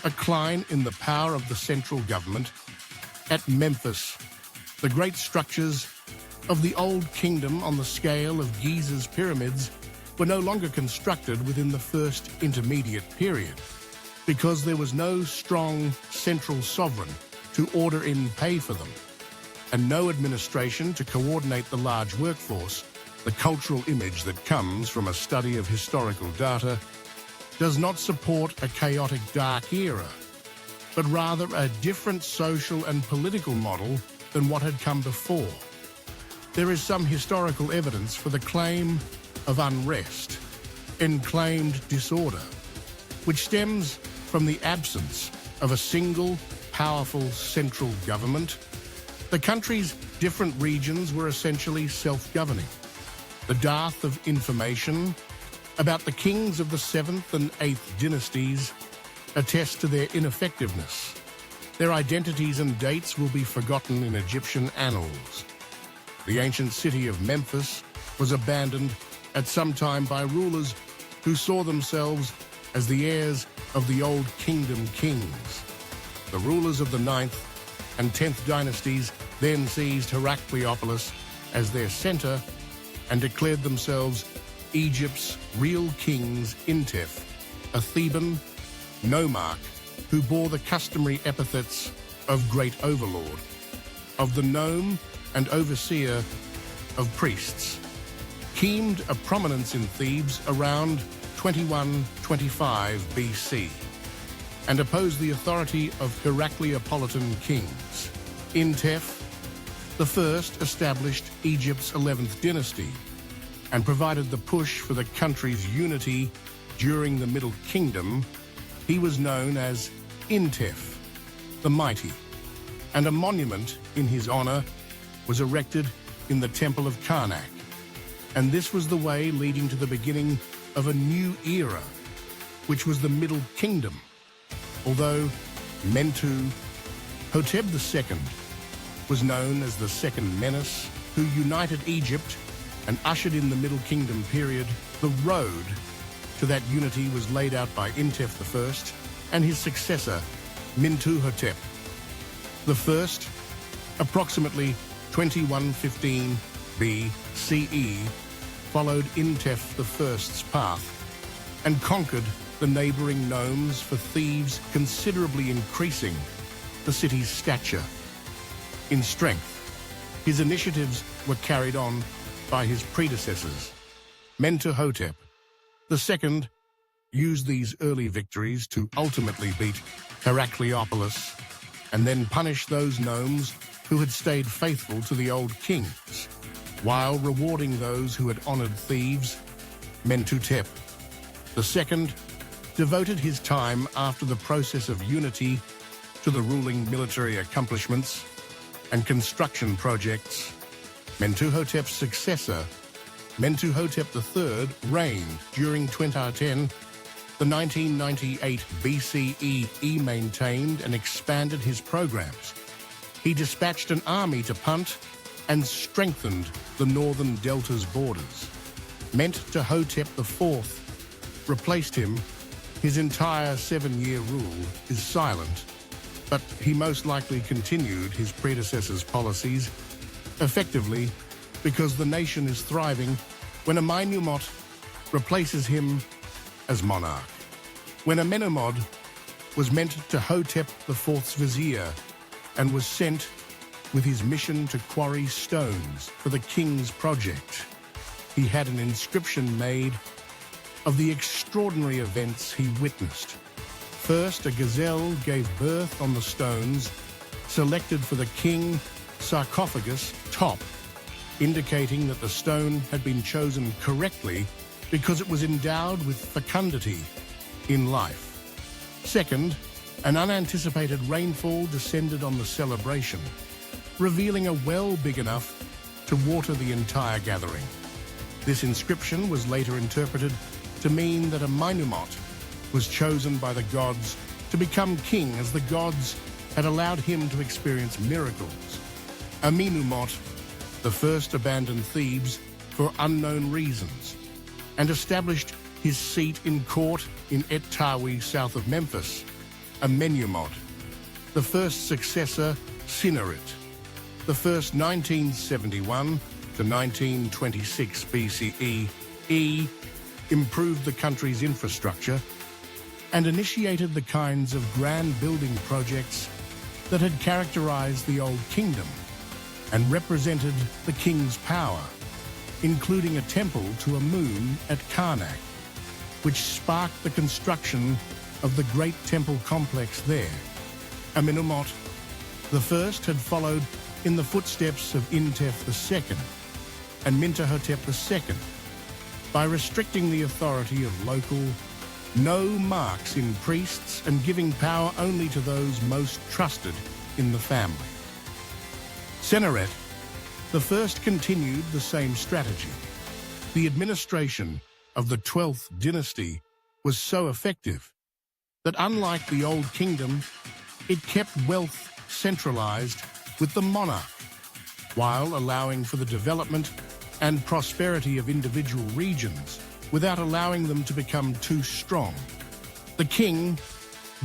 a decline in the power of the central government. At Memphis, the great structures of the Old Kingdom on the scale of Giza's pyramids were no longer constructed within the First Intermediate Period because there was no strong central sovereign to order in pay for them, and no administration to coordinate the large workforce. The cultural image that comes from a study of historical data does not support a chaotic dark era, but rather a different social and political model than what had come before. There is some historical evidence for the claim of unrest and claimed disorder, which stems from the absence of a single, powerful central government. The country's different regions were essentially self-governing. The dearth of information about the kings of the 7th and 8th dynasties attest to their ineffectiveness. Their identities and dates will be forgotten in Egyptian annals. The ancient city of Memphis was abandoned at some time by rulers who saw themselves as the heirs of the Old Kingdom kings. The rulers of the 9th and 10th dynasties then seized Heracleopolis as their center and declared themselves Egypt's real kings. Intef, a Theban nomarch who bore the customary epithets of Great Overlord, of the Nome and Overseer of Priests, claimed a prominence in Thebes around 2125 BC and opposed the authority of Heracleopolitan kings. Intef the first established Egypt's 11th dynasty and provided the push for the country's unity during the Middle Kingdom. He was known as Intef the Mighty, and a monument in his honor was erected in the Temple of Karnak. And this was the way leading to the beginning of a new era, which was the Middle Kingdom. Although Mentuhotep II was known as the Second Menace, who united Egypt and ushered in the Middle Kingdom period, the road to that unity was laid out by Intef I and his successor, Mentuhotep I, approximately 2115 BCE, followed Intef I's path and conquered the neighboring nomes for Thebes, considerably increasing the city's stature. In strength, his initiatives were carried on by his predecessors. Mentuhotep II used these early victories to ultimately beat Heracleopolis and then punish those nomes who had stayed faithful to the old kings, while rewarding those who had honored Thebes. Mentuhotep II devoted his time after the process of unity to the ruling military accomplishments and construction projects. Mentuhotep's successor, Mentuhotep III, reigned during 2010. The 1998 BCE. He maintained and expanded his programs. He dispatched an army to Punt and strengthened the northern delta's borders. Mentuhotep IV replaced him. His entire 7-year rule is silent, but he most likely continued his predecessor's policies effectively because the nation is thriving when a Amenemhat replaces him as monarch. When Amenemhat was Mentuhotep IV's vizier and was sent with his mission to quarry stones for the king's project, he had an inscription made of the extraordinary events he witnessed. First, a gazelle gave birth on the stones selected for the king sarcophagus top, indicating that the stone had been chosen correctly because it was endowed with fecundity in life. Second, an unanticipated rainfall descended on the celebration, revealing a well big enough to water the entire gathering. This inscription was later interpreted to mean that Amenemhat was chosen by the gods to become king, as the gods had allowed him to experience miracles. Amenemhat the first abandoned Thebes for unknown reasons and established his seat in court in Et-Tawi, south of Memphis. Amenemhat the first successor, Sennacherib the first, 1971 to 1926 BCE, improved the country's infrastructure and initiated the kinds of grand building projects that had characterized the Old Kingdom and represented the king's power, including a temple to Amun at Karnak, which sparked the construction of the great temple complex there. Amenemhat the first had followed in the footsteps of Intef II and Mentuhotep II by restricting the authority of local, no marks in priests and giving power only to those most trusted in the family. Sennacherib the first continued the same strategy. The administration of the 12th dynasty was so effective that, unlike the Old Kingdom, it kept wealth centralized with the monarch, while allowing for the development and prosperity of individual regions without allowing them to become too strong. The king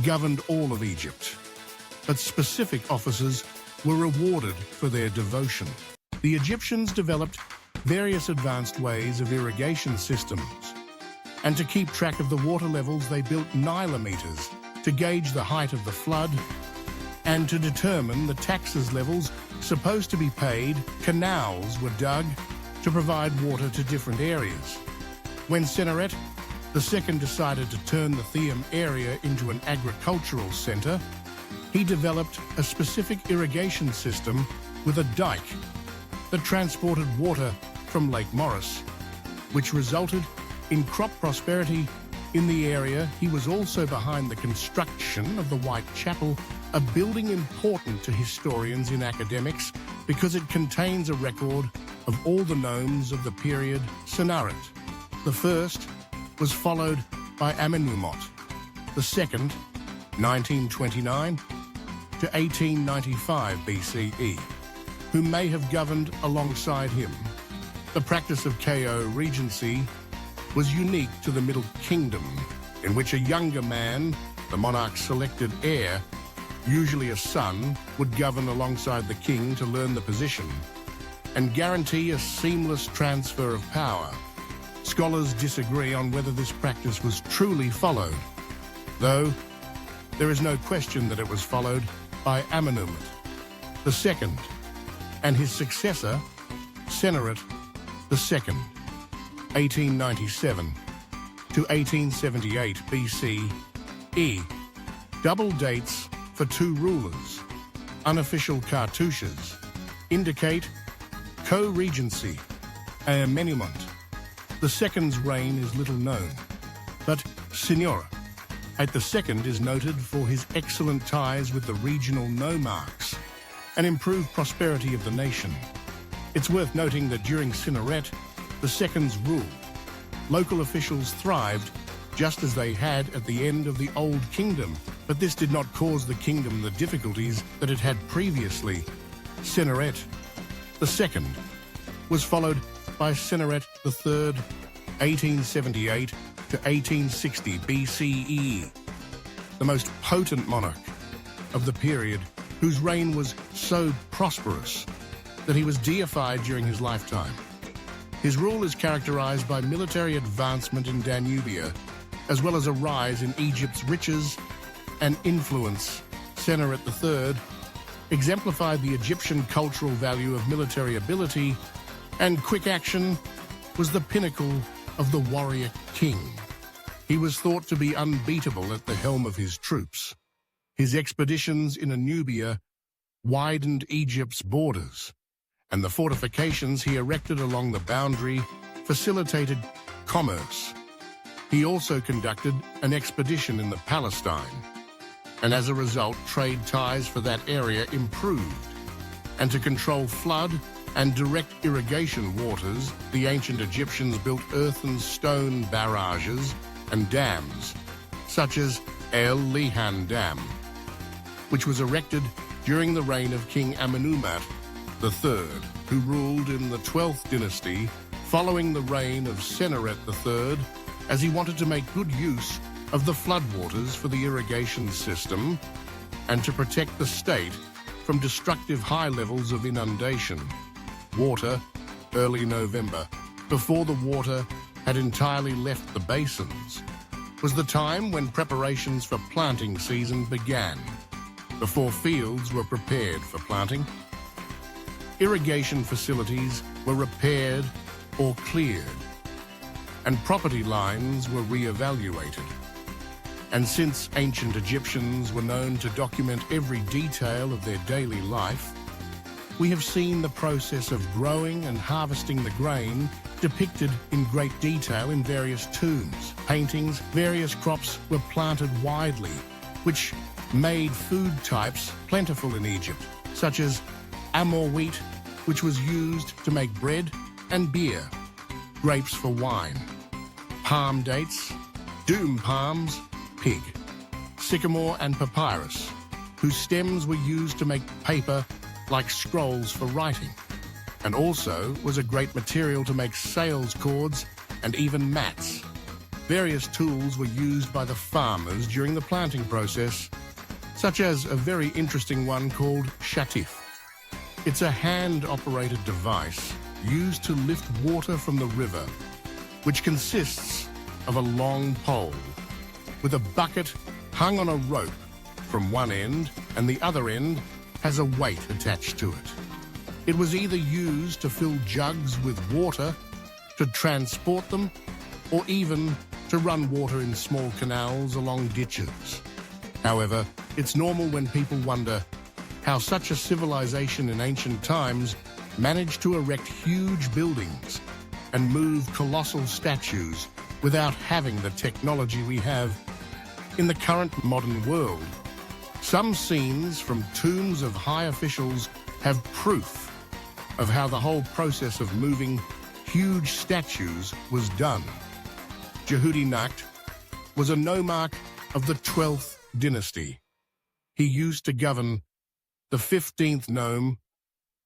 governed all of Egypt, but specific officers were rewarded for their devotion. The Egyptians developed various advanced ways of irrigation systems, and to keep track of the water levels they built nilometers to gauge the height of the flood, and to determine the taxes levels supposed to be paid, canals were dug to provide water to different areas. When Sennacherib II decided to turn the Theum area into an agricultural center, he developed a specific irrigation system with a dike that transported water from Lake Morris, which resulted in crop prosperity in the area. He was also behind the construction of the White Chapel, a building important to historians in academics because it contains a record of all the nomes of the period. Sennacherib the first was followed by Amenemhat the second, 1929 to 1895 BCE, who may have governed alongside him. The practice of KO regency was unique to the Middle Kingdom, in which a younger man, the monarch's selected heir, usually a son, would govern alongside the king to learn the position and guarantee a seamless transfer of power. Scholars disagree on whether this practice was truly followed, though there is no question that it was followed by Amenemhat II and his successor, Sennacherib II, 1897 to 1878 BCE. Double dates for two rulers, unofficial cartouches, indicate co-regency. Amenemhat II's reign is little known, but Sennacherib II is noted for his excellent ties with the regional nomarchs and improved prosperity of the nation. It's worth noting that during Sennacherib II's rule, local officials thrived just as they had at the end of the Old Kingdom, but this did not cause the kingdom the difficulties that it had previously. Sennacherib II was followed by Sennacherib III, 1878 to 1860 BCE, the most potent monarch of the period, whose reign was so prosperous that he was deified during his lifetime. His rule is characterized by military advancement in Danubia, as well as a rise in Egypt's riches and influence. Sennacherib III exemplified the Egyptian cultural value of military ability, and quick action was the pinnacle of the warrior king. He was thought to be unbeatable at the helm of his troops. His expeditions in Nubia widened Egypt's borders, and the fortifications he erected along the boundary facilitated commerce. He also conducted an expedition in the Palestine, and as a result, trade ties for that area improved. And to control flood and direct irrigation waters, the ancient Egyptians built earth and stone barrages and dams, such as El Lihan Dam, which was erected during the reign of King Amenemhat III, who ruled in the 12th dynasty following the reign of Sennaret III, as he wanted to make good use of the floodwaters for the irrigation system and to protect the state from destructive high levels of inundation. Water, early November, before the water had entirely left the basins, was the time when preparations for planting season began, before fields were prepared for planting. Irrigation facilities were repaired or cleared, and property lines were re-evaluated. And since ancient Egyptians were known to document every detail of their daily life, we have seen the process of growing and harvesting the grain depicted in great detail in various tombs, paintings. Various crops were planted widely, which made food types plentiful in Egypt, such as amor wheat, which was used to make bread and beer, grapes for wine, palm dates, doom palms, pig, sycamore and papyrus, whose stems were used to make paper like scrolls for writing, and also was a great material to make sails cords and even mats. Various tools were used by the farmers during the planting process, such as a very interesting one called shatif. It's a hand-operated device used to lift water from the river, which consists of a long pole with a bucket hung on a rope from one end, and the other end has a weight attached to it. It was either used to fill jugs with water, to transport them, or even to run water in small canals along ditches. However, it's normal when people wonder how such a civilization in ancient times managed to erect huge buildings and move colossal statues without having the technology we have in the current modern world. Some scenes from tombs of high officials have proof of how the whole process of moving huge statues was done. Jehudi Nakht was a nomarch of the 12th dynasty. He used to govern the 15th nome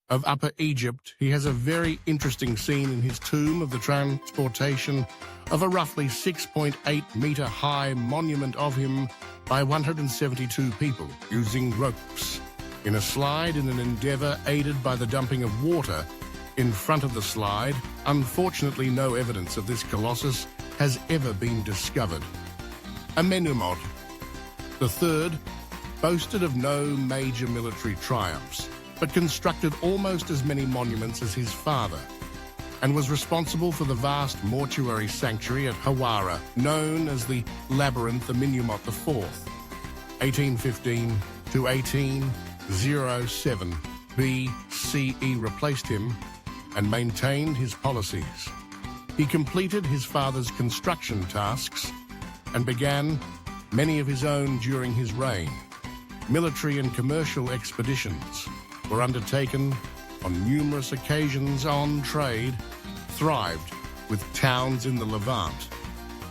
of Upper Egypt. He has a very interesting scene in his tomb of the transportation of a roughly 6.8 meter high monument of him by 172 people using ropes in a slide in an endeavor aided by the dumping of water in front of the slide. Unfortunately, no evidence of this colossus has ever been discovered. Amenemhat III boasted of no major military triumphs, but constructed almost as many monuments as his father, and was responsible for the vast mortuary sanctuary at Hawara, known as the Labyrinth Amenemhat IV, 1815 to 1807 BCE, replaced him and maintained his policies. He completed his father's construction tasks and began many of his own during his reign. Military and commercial expeditions were undertaken on numerous occasions. On trade thrived with towns in the Levant,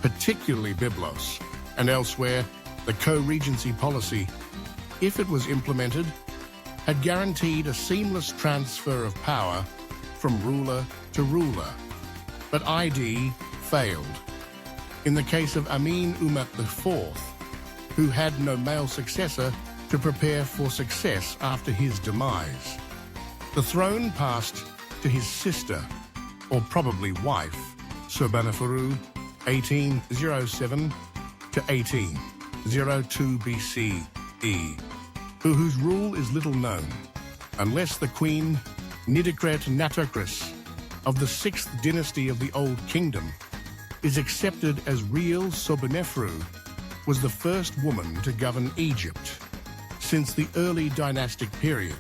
particularly Byblos, and elsewhere. The co-regency policy, if it was implemented, had guaranteed a seamless transfer of power from ruler to ruler. But ID failed. In the case of Amenemhat IV, who had no male successor to prepare for success after his demise, the throne passed to his sister, or probably wife, Sobanaferu, 1807 to 1802 BCE, whose rule is little known, unless the Queen Nidikret Natokris of the 6th dynasty of the Old Kingdom is accepted as real. Sobanaferu was the first woman to govern Egypt since the early dynastic period.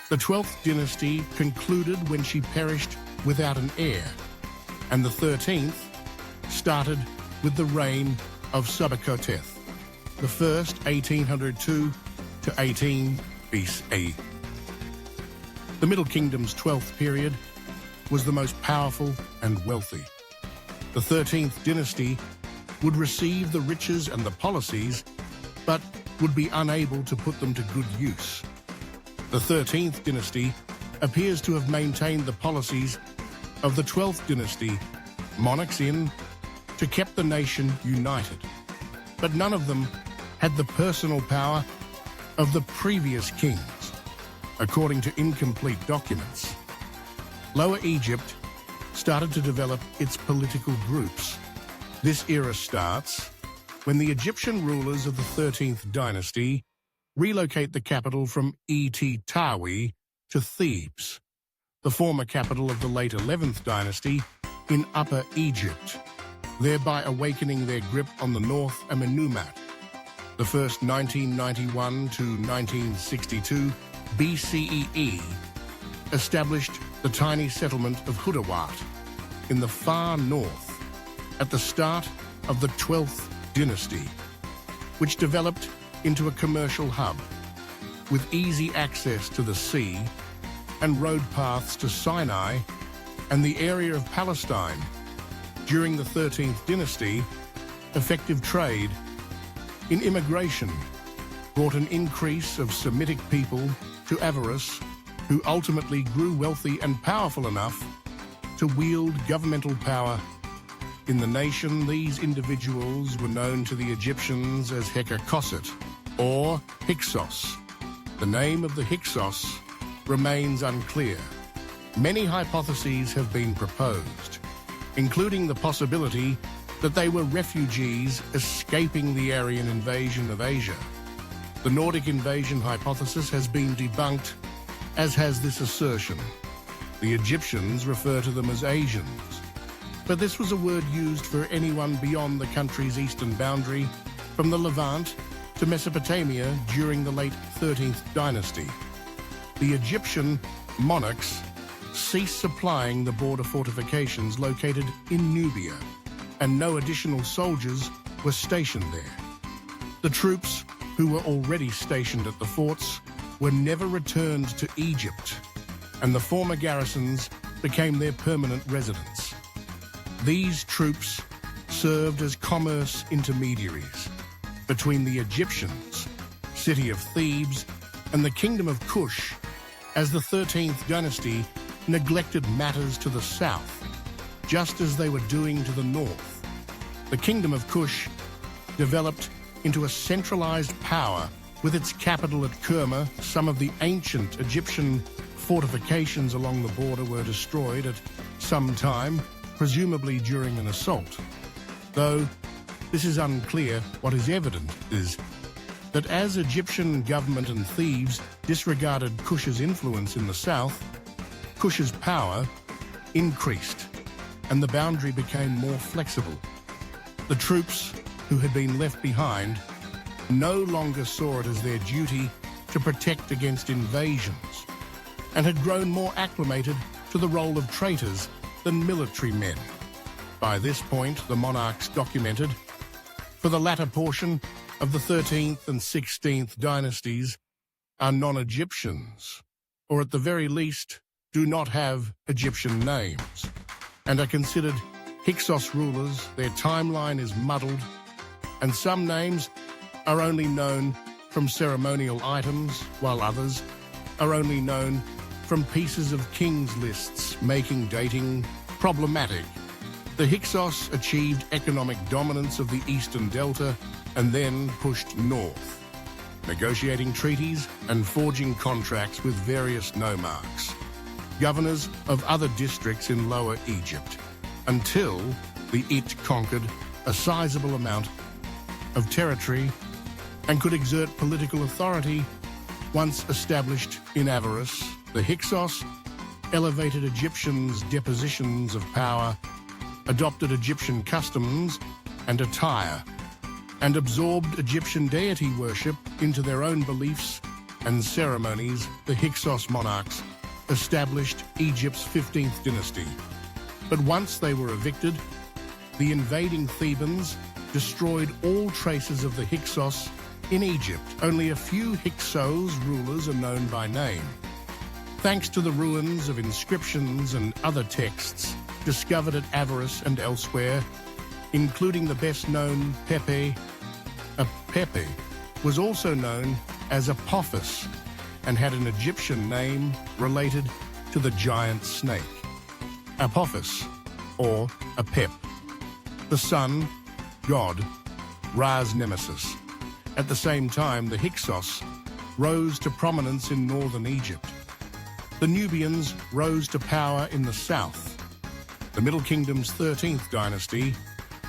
The 12th dynasty concluded when she perished without an heir, and the 13th started with the reign of Sabakoteth, the first, 1802 to 18 BCE. The Middle Kingdom's 12th period was the most powerful and wealthy. The 13th dynasty would receive the riches and the policies, but would be unable to put them to good use. The 13th dynasty appears to have maintained the policies of the 12th dynasty monarchs to keep the nation united. But none of them had the personal power of the previous kings, according to incomplete documents. Lower Egypt started to develop its political groups. This era starts when the Egyptian rulers of the 13th dynasty relocate the capital from Et-Tawi to Thebes, the former capital of the late 11th dynasty in Upper Egypt, thereby awakening their grip on the North Amenumat. The first 1991 to 1962 BCE established the tiny settlement of Hudawat in the far north at the start of the 12th dynasty, which developed into a commercial hub with easy access to the sea and road paths to Sinai and the area of Palestine. During the 13th dynasty, effective trade in immigration brought an increase of Semitic people to Avaris, who ultimately grew wealthy and powerful enough to wield governmental power. In the nation, these individuals were known to the Egyptians as Hekakosset, or Hyksos. The name of the Hyksos remains unclear. Many hypotheses have been proposed, including the possibility that they were refugees escaping the Aryan invasion of Asia. The Nordic invasion hypothesis has been debunked, as has this assertion. The Egyptians refer to them as Asians, but this was a word used for anyone beyond the country's eastern boundary, from the Levant to Mesopotamia during the late 13th dynasty. The Egyptian monarchs ceased supplying the border fortifications located in Nubia, and no additional soldiers were stationed there. The troops who were already stationed at the forts were never returned to Egypt, and the former garrisons became their permanent residence. These troops served as commerce intermediaries between the Egyptians, city of Thebes, and the kingdom of Kush, as the 13th dynasty neglected matters to the south, just as they were doing to the north. The kingdom of Kush developed into a centralized power with its capital at Kerma. Some of the ancient Egyptian fortifications along the border were destroyed at some time, presumably during an assault. Though this is unclear, what is evident is that as Egyptian government and thieves disregarded Kush's influence in the south, Kush's power increased, and the boundary became more flexible. The troops who had been left behind no longer saw it as their duty to protect against invasions, and had grown more acclimated to the role of traitors than military men. By this point, the monarchs documented, for the latter portion of the 13th and 16th dynasties, are non-Egyptians, or at the very least, do not have Egyptian names, and are considered Hyksos rulers. Their timeline is muddled, and some names are only known from ceremonial items, while others are only known from pieces of kings' lists, making dating problematic. The Hyksos achieved economic dominance of the eastern delta and then pushed north, negotiating treaties and forging contracts with various nomarchs, governors of other districts in Lower Egypt, until the It conquered a sizable amount of territory and could exert political authority. Once established in Avaris, the Hyksos elevated Egyptians' depositions of power, adopted Egyptian customs and attire, and absorbed Egyptian deity worship into their own beliefs and ceremonies. The Hyksos monarchs established Egypt's 15th dynasty. But once they were evicted, the invading Thebans destroyed all traces of the Hyksos in Egypt. Only a few Hyksos rulers are known by name. Thanks to the ruins of inscriptions and other texts discovered at Avaris and elsewhere, including the best-known Pepe. A Pepe was also known as Apophis and had an Egyptian name related to the giant snake. Apophis, or Apep, the sun, god, Ra's nemesis. At the same time, the Hyksos rose to prominence in northern Egypt. The Nubians rose to power in the south. The Middle Kingdom's 13th dynasty,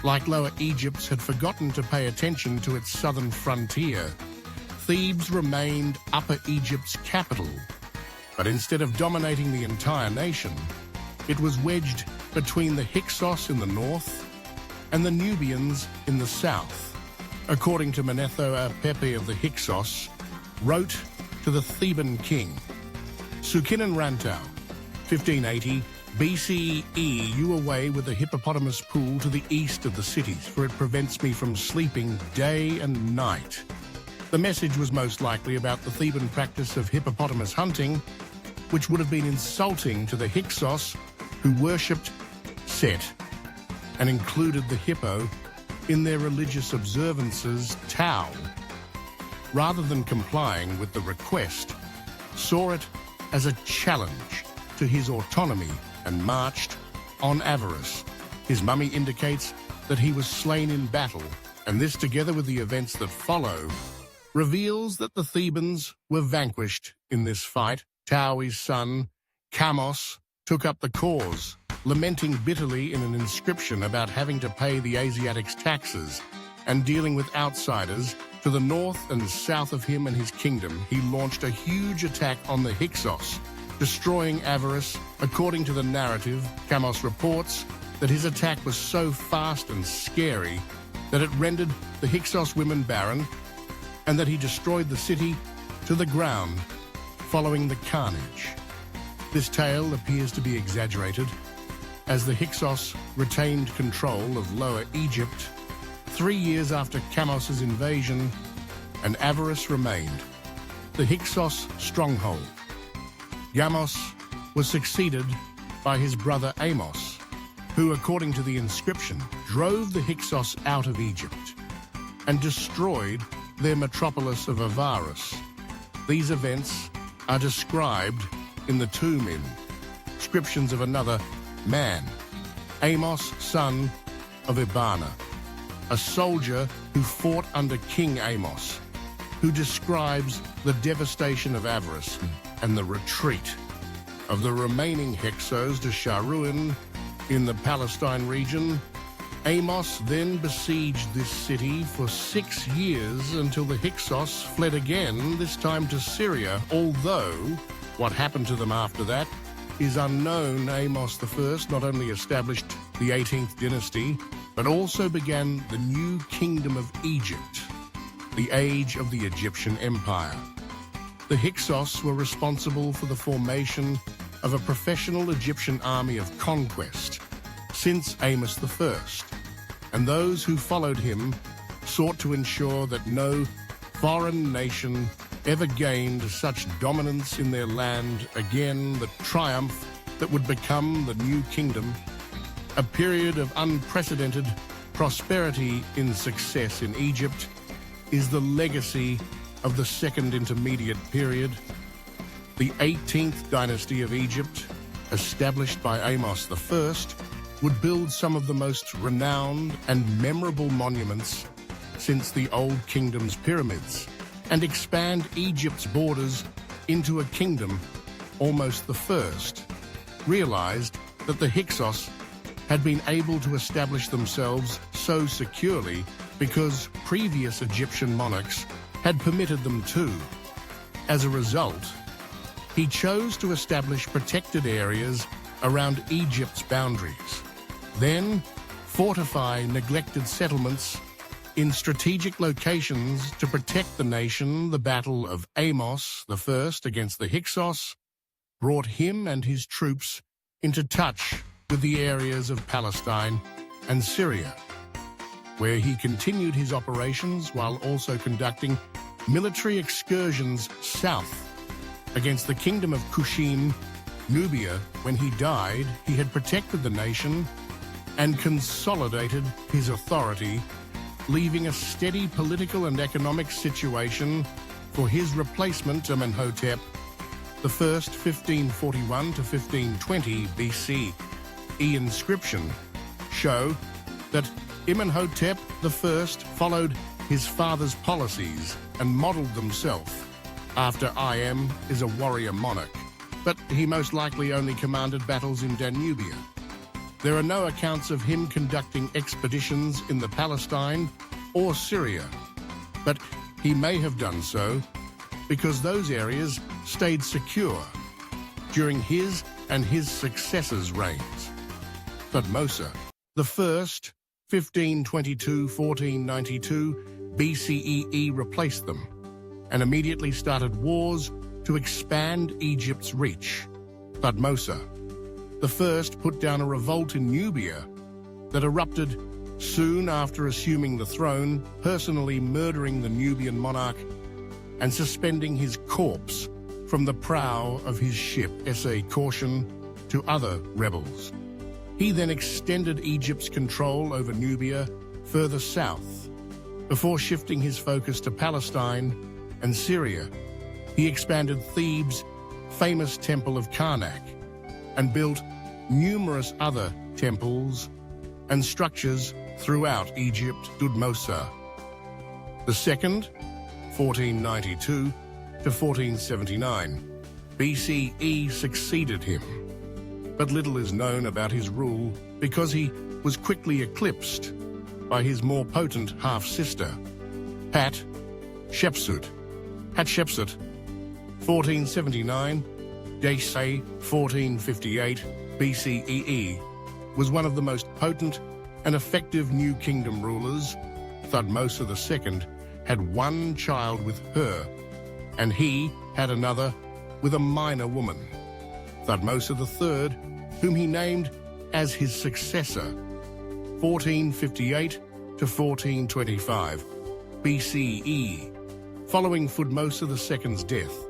like Lower Egypt's, had forgotten to pay attention to its southern frontier. Thebes remained Upper Egypt's capital, but instead of dominating the entire nation, it was wedged between the Hyksos in the north and the Nubians in the south. According to Manetho Pepe of the Hyksos, wrote to the Theban king, Sukinan-Rantau, 1580 BCE, you away with the hippopotamus pool to the east of the cities, for it prevents me from sleeping day and night. The message was most likely about the Theban practice of hippopotamus hunting, which would have been insulting to the Hyksos, who worshipped Set and included the hippo in their religious observances, Tau. Rather than complying with the request, saw it as a challenge to his autonomy and marched on Avaris. His mummy indicates that he was slain in battle, and this, together with the events that follow, reveals that the Thebans were vanquished in this fight. Taui's son, Chamos, took up the cause, lamenting bitterly in an inscription about having to pay the Asiatics' taxes and dealing with outsiders. To the north and south of him and his kingdom, he launched a huge attack on the Hyksos, destroying Avaris. According to the narrative, Chamos reports that his attack was so fast and scary that it rendered the Hyksos women barren, and that he destroyed the city to the ground following the carnage. This tale appears to be exaggerated, as the Hyksos retained control of Lower Egypt 3 years after Chamos' invasion, and Avaris remained the Hyksos stronghold. Chamos was succeeded by his brother Amos, who, according to the inscription, drove the Hyksos out of Egypt and destroyed their metropolis of Avaris. These events are described in the tomb inscriptions of another man, Amos, son of Ibana, a soldier who fought under King Amos, who describes the devastation of Avaris and the retreat of the remaining Hyksos to Sharuin in the Palestine region. Amos then besieged this city for 6 years until the Hyksos fled again, this time to Syria, although what happened to them after that is unknown. Amos I not only established the 18th dynasty, but also began the new kingdom of Egypt, the age of the Egyptian Empire. The Hyksos were responsible for the formation of a professional Egyptian army of conquest since Amos I, and those who followed him sought to ensure that no foreign nation ever gained such dominance in their land again. The triumph that would become the new kingdom, a period of unprecedented prosperity in success in Egypt, is the legacy of the Second Intermediate Period. The 18th dynasty of Egypt, established by Amos I, would build some of the most renowned and memorable monuments since the Old Kingdom's pyramids, and expand Egypt's borders into a kingdom. Almost the first realized that the Hyksos had been able to establish themselves so securely because previous Egyptian monarchs had permitted them to. As a result, he chose to establish protected areas around Egypt's boundaries, then fortify neglected settlements in strategic locations to protect the nation. The Battle of Amos I against the Hyksos brought him and his troops into touch with the areas of Palestine and Syria, where he continued his operations while also conducting military excursions south against the kingdom of Kushim, Nubia. When he died, he had protected the nation and consolidated his authority, leaving a steady political and economic situation for his replacement Amenhotep I, 1541 to 1520 BC. Inscription show that Amenhotep I followed his father's policies and modelled themselves after Im is a warrior monarch, but he most likely only commanded battles in Danubia. There are no accounts of him conducting expeditions in the Palestine or Syria, but he may have done so because those areas stayed secure during his and his successors' reigns. Thutmose I, 1522-1492 BCE replaced them and immediately started wars to expand Egypt's reach. Thutmose I put down a revolt in Nubia that erupted soon after assuming the throne, personally murdering the Nubian monarch and suspending his corpse from the prow of his ship, S.A. Caution, to other rebels. He then extended Egypt's control over Nubia further south. Before shifting his focus to Palestine and Syria, he expanded Thebes' famous temple of Karnak and built numerous other temples and structures throughout Egypt. Thutmose II, 1492 to 1479 BCE succeeded him, but little is known about his rule because he was quickly eclipsed by his more potent half-sister, Hatshepsut. Hatshepsut, 1479, Dayse, 1458 BCE, was one of the most potent and effective New Kingdom rulers. Thutmose II had one child with her, and he had another with a minor woman. Thutmose III, whom he named as his successor, 1458 to 1425 BCE. Following Thutmose II's death,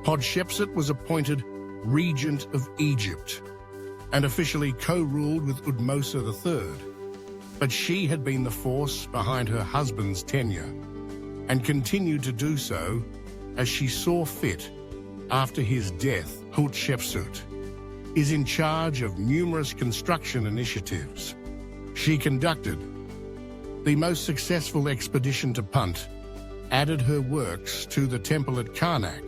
Hatshepsut was appointed regent of Egypt and officially co-ruled with Thutmose III. But she had been the force behind her husband's tenure and continued to do so as she saw fit after his death. Hatshepsut is in charge of numerous construction initiatives. She conducted the most successful expedition to Punt, added her works to the temple at Karnak,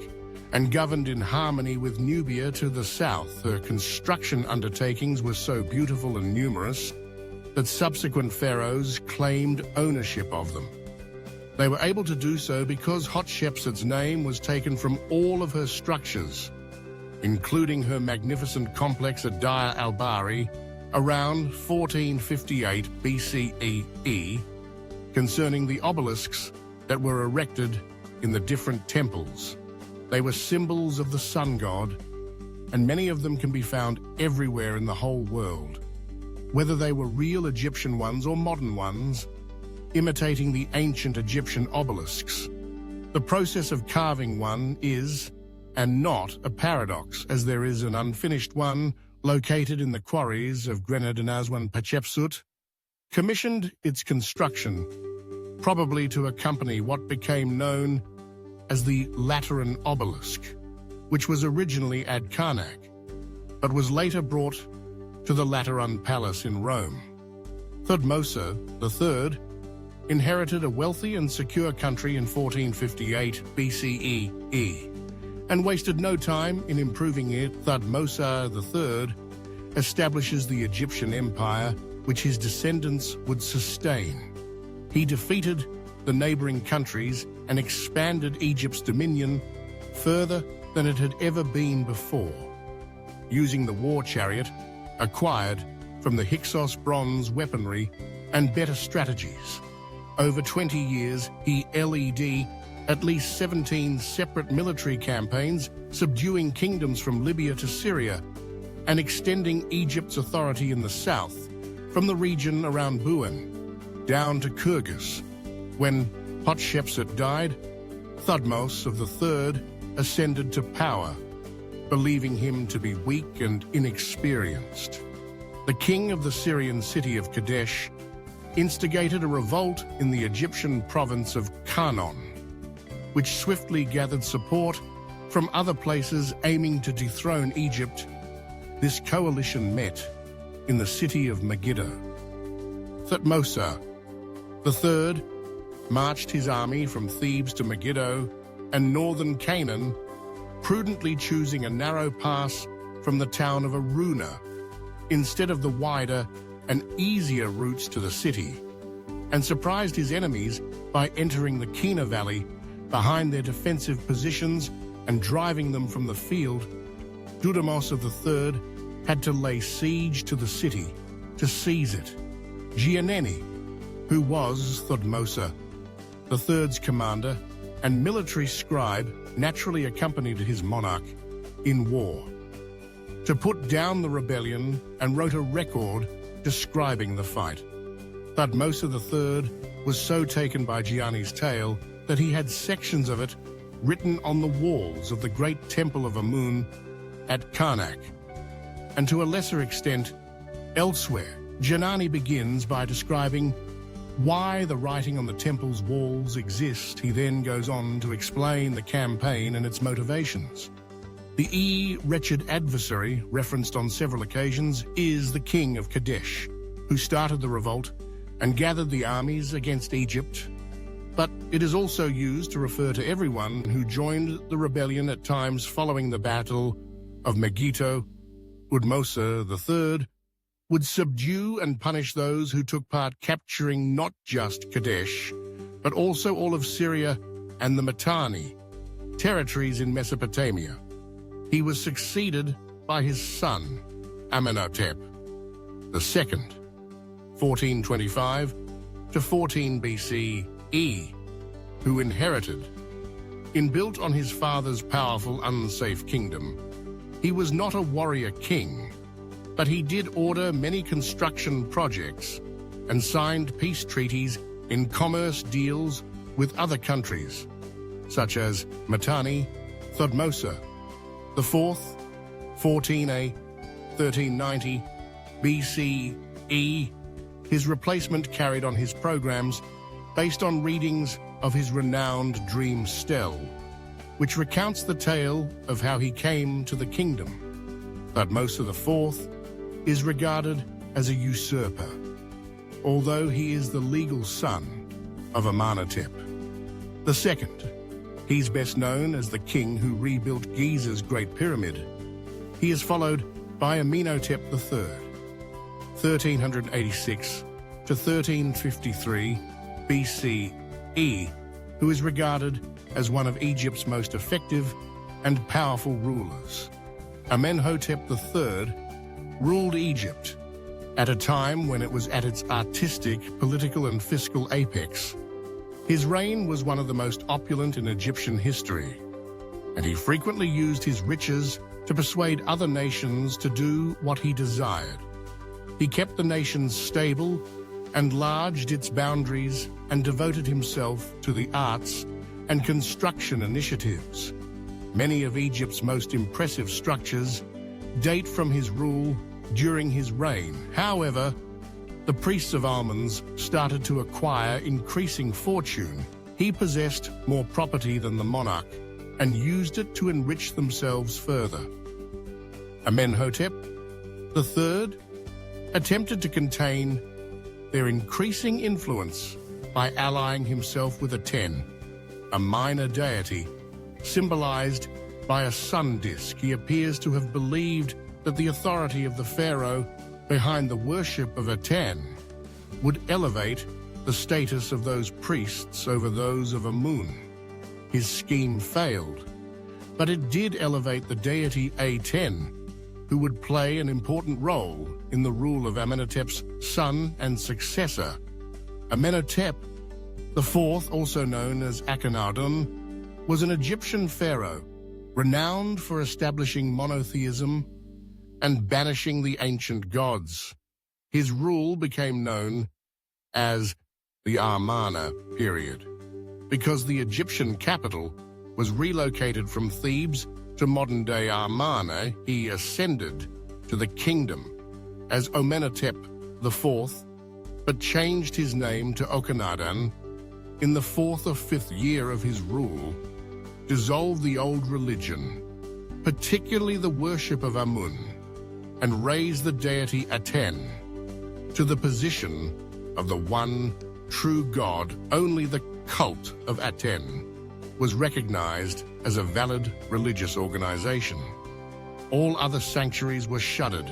and governed in harmony with Nubia to the south. Her construction undertakings were so beautiful and numerous that subsequent pharaohs claimed ownership of them. They were able to do so because Hatshepsut's name was taken from all of her structures, including her magnificent complex at Deir al-Bahri around 1458 BCE, concerning the obelisks that were erected in the different temples. They were symbols of the sun god, and many of them can be found everywhere in the whole world, whether they were real Egyptian ones or modern ones, imitating the ancient Egyptian obelisks. The process of carving one is, and not, a paradox, as there is an unfinished one located in the quarries of Grenad and Aswan. Hatshepsut commissioned its construction, probably to accompany what became known as the Lateran obelisk, which was originally at Karnak, but was later brought to the Lateran Palace in Rome. Thutmose III inherited a wealthy and secure country in 1458 BCE and wasted no time in improving it. Thutmose III establishes the Egyptian Empire, which his descendants would sustain. He defeated the neighboring countries and expanded Egypt's dominion further than it had ever been before, using the war chariot acquired from the Hyksos bronze weaponry and better strategies. Over 20 years, he led at least 17 separate military campaigns, subduing kingdoms from Libya to Syria and extending Egypt's authority in the south, from the region around Buin down to Kyrgyz. When Hatshepsut died, Thutmose III ascended to power, believing him to be weak and inexperienced. the king of the Syrian city of Kadesh, instigated a revolt in the Egyptian province of Canaan, which swiftly gathered support from other places aiming to dethrone Egypt. This coalition met in the city of Megiddo. Thutmose III marched his army from Thebes to Megiddo and northern Canaan, prudently choosing a narrow pass from the town of Aruna instead of the wider and easier routes to the city, and surprised his enemies by entering the Kina Valley behind their defensive positions and driving them from the field. Thutmose III had to lay siege to the city to seize it. Giannini, who was Thutmose III's commander and military scribe, naturally accompanied his monarch in war to put down the rebellion and wrote a record describing the fight. Thutmose III was so taken by Gianni's tale that he had sections of it written on the walls of the great temple of Amun at Karnak, and to a lesser extent elsewhere. Giannini begins by describing why the writing on the temple's walls exists. He then goes on to explain the campaign and its motivations. The wretched adversary, referenced on several occasions, is the king of Kadesh, who started the revolt and gathered the armies against Egypt. But it is also used to refer to everyone who joined the rebellion at times following the Battle of Megiddo. Thutmose III would subdue and punish those who took part, capturing not just Kadesh, but also all of Syria and the Mitanni, territories in Mesopotamia. He was succeeded by his son, Amenhotep II, 1425 to 14 BCE, who inherited. Built on his father's powerful, unsafe kingdom, he was not a warrior king, but he did order many construction projects and signed peace treaties in commerce deals with other countries, such as Mitanni. Thutmose IV, 14A, 1390 BCE. His replacement carried on his programs based on readings of his renowned dream stele, which recounts the tale of how he came to the kingdom. Thutmose IV is regarded as a usurper, although he is the legal son of Amenhotep II. He's best known as the king who rebuilt Giza's Great Pyramid. He is followed by Amenhotep III, 1386 to 1353 BCE, who is regarded as one of Egypt's most effective and powerful rulers. Amenhotep III ruled Egypt at a time when it was at its artistic, political, and fiscal apex. His reign was one of the most opulent in Egyptian history, and he frequently used his riches to persuade other nations to do what he desired. He kept the nation stable, enlarged its boundaries, and devoted himself to the arts and construction initiatives. Many of Egypt's most impressive structures date from his rule during his reign. However, the priests of Almonds started to acquire increasing fortune. He possessed more property than the monarch and used it to enrich themselves further. Amenhotep III attempted to contain their increasing influence by allying himself with Aten, a minor deity symbolized by a sun disk. He appears to have believed that the authority of the pharaoh behind the worship of Aten would elevate the status of those priests over those of Amun. His scheme failed, but it did elevate the deity Aten, who would play an important role in the rule of Amenhotep's son and successor. Amenhotep IV, also known as Akhenaten, was an Egyptian pharaoh renowned for establishing monotheism and banishing the ancient gods. His rule became known as the Amarna period because the Egyptian capital was relocated from Thebes to modern-day Amarna. He ascended to the kingdom as Amenhotep IV, but changed his name to Akhenaten in the 4th or 5th year of his rule, dissolved the old religion, particularly the worship of Amun, and raised the deity Aten to the position of the one true God. Only the cult of Aten was recognized as a valid religious organization. All other sanctuaries were shuttered,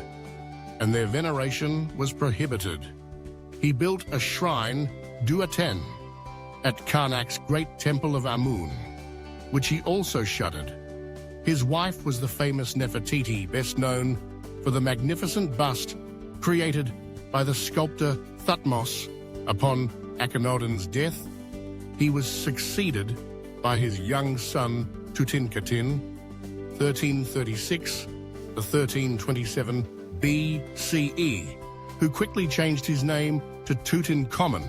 and their veneration was prohibited. He built a shrine, Du Aten, at Karnak's great temple of Amun, which he also shuttered. His wife was the famous Nefertiti, best known for the magnificent bust created by the sculptor Thutmose upon Akhenaten's death. He was succeeded by his young son Tutankhaten, 1336 to 1327 BCE, who quickly changed his name to Tutankhamun,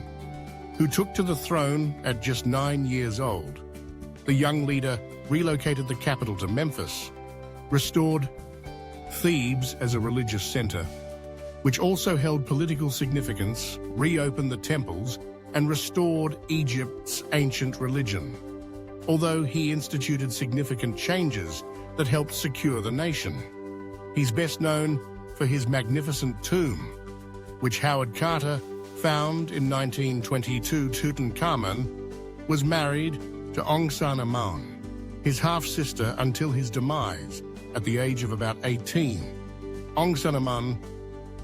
who took to the throne at just 9 years old. The young leader relocated the capital to Memphis, restored Thebes as a religious center, which also held political significance, reopened the temples, and restored Egypt's ancient religion, although he instituted significant changes that helped secure the nation. He's best known for his magnificent tomb, which Howard Carter found in 1922. Tutankhamun was married to Amun, his half-sister, until his demise at the age of about 18. Amun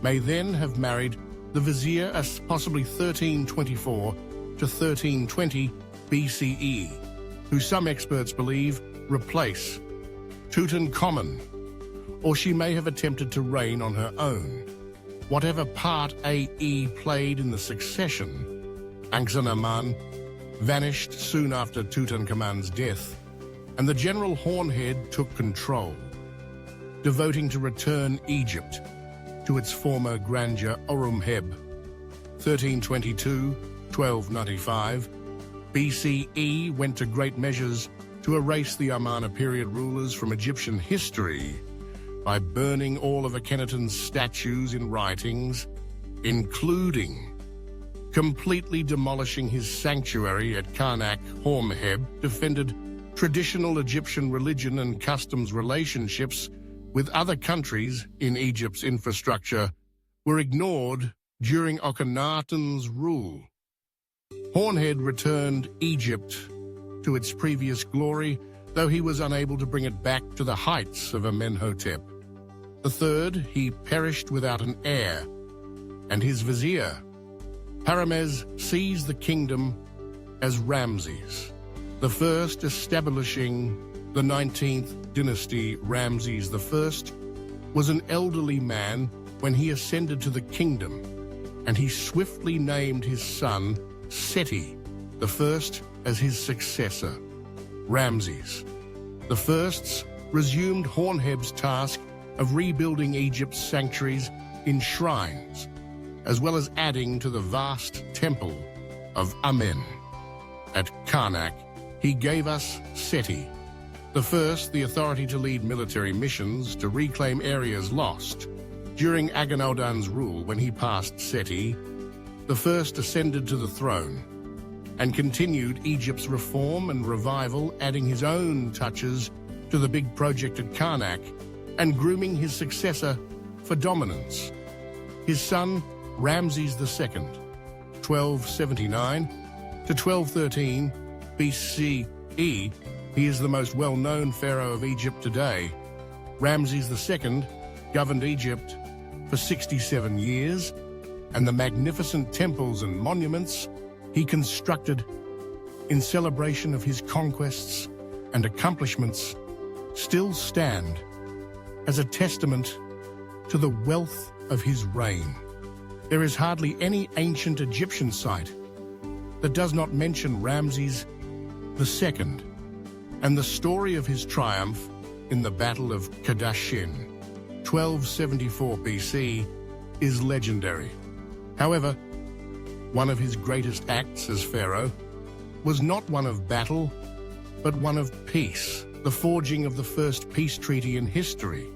may then have married the vizier as possibly 1324 to 1320 BCE, who some experts believe replace Tutankhamun, or she may have attempted to reign on her own. Whatever part AE played in the succession, Amun vanished soon after Tutankhamun's death, and the general Hornhead took control, devoting to return Egypt to its former grandeur. Horemheb, 1322-1295 BCE, went to great measures to erase the Amarna period rulers from Egyptian history by burning all of Akhenaten's statues and writings, including completely demolishing his sanctuary at Karnak. Horemheb defended traditional Egyptian religion and customs. Relationships with other countries in Egypt's infrastructure were ignored during Akhenaten's rule. Hornhead returned Egypt to its previous glory, though he was unable to bring it back to the heights of Amenhotep III. He perished without an heir, and his vizier, Paramez, seized the kingdom as Ramses I, establishing the 19th dynasty. Ramses I was an elderly man when he ascended to the kingdom, and he swiftly named his son Seti I as his successor. Ramses I resumed Hornheb's task of rebuilding Egypt's sanctuaries in shrines, as well as adding to the vast temple of Amen. At Karnak, he gave us Seti I, the authority to lead military missions to reclaim areas lost. During Akhenaten's rule, when he passed, Seti I ascended to the throne and continued Egypt's reform and revival, adding his own touches to the big project at Karnak and grooming his successor for dominance. His son, Ramses II, 1279 to 1213 BCE, he is the most well-known pharaoh of Egypt today. Ramses II governed Egypt for 67 years, and the magnificent temples and monuments he constructed in celebration of his conquests and accomplishments still stand as a testament to the wealth of his reign. There is hardly any ancient Egyptian site that does not mention Ramses II and the story of his triumph in the Battle of Kadashin, 1274 BC, is legendary. However, one of his greatest acts as pharaoh was not one of battle, but one of peace, the forging of the first peace treaty in history.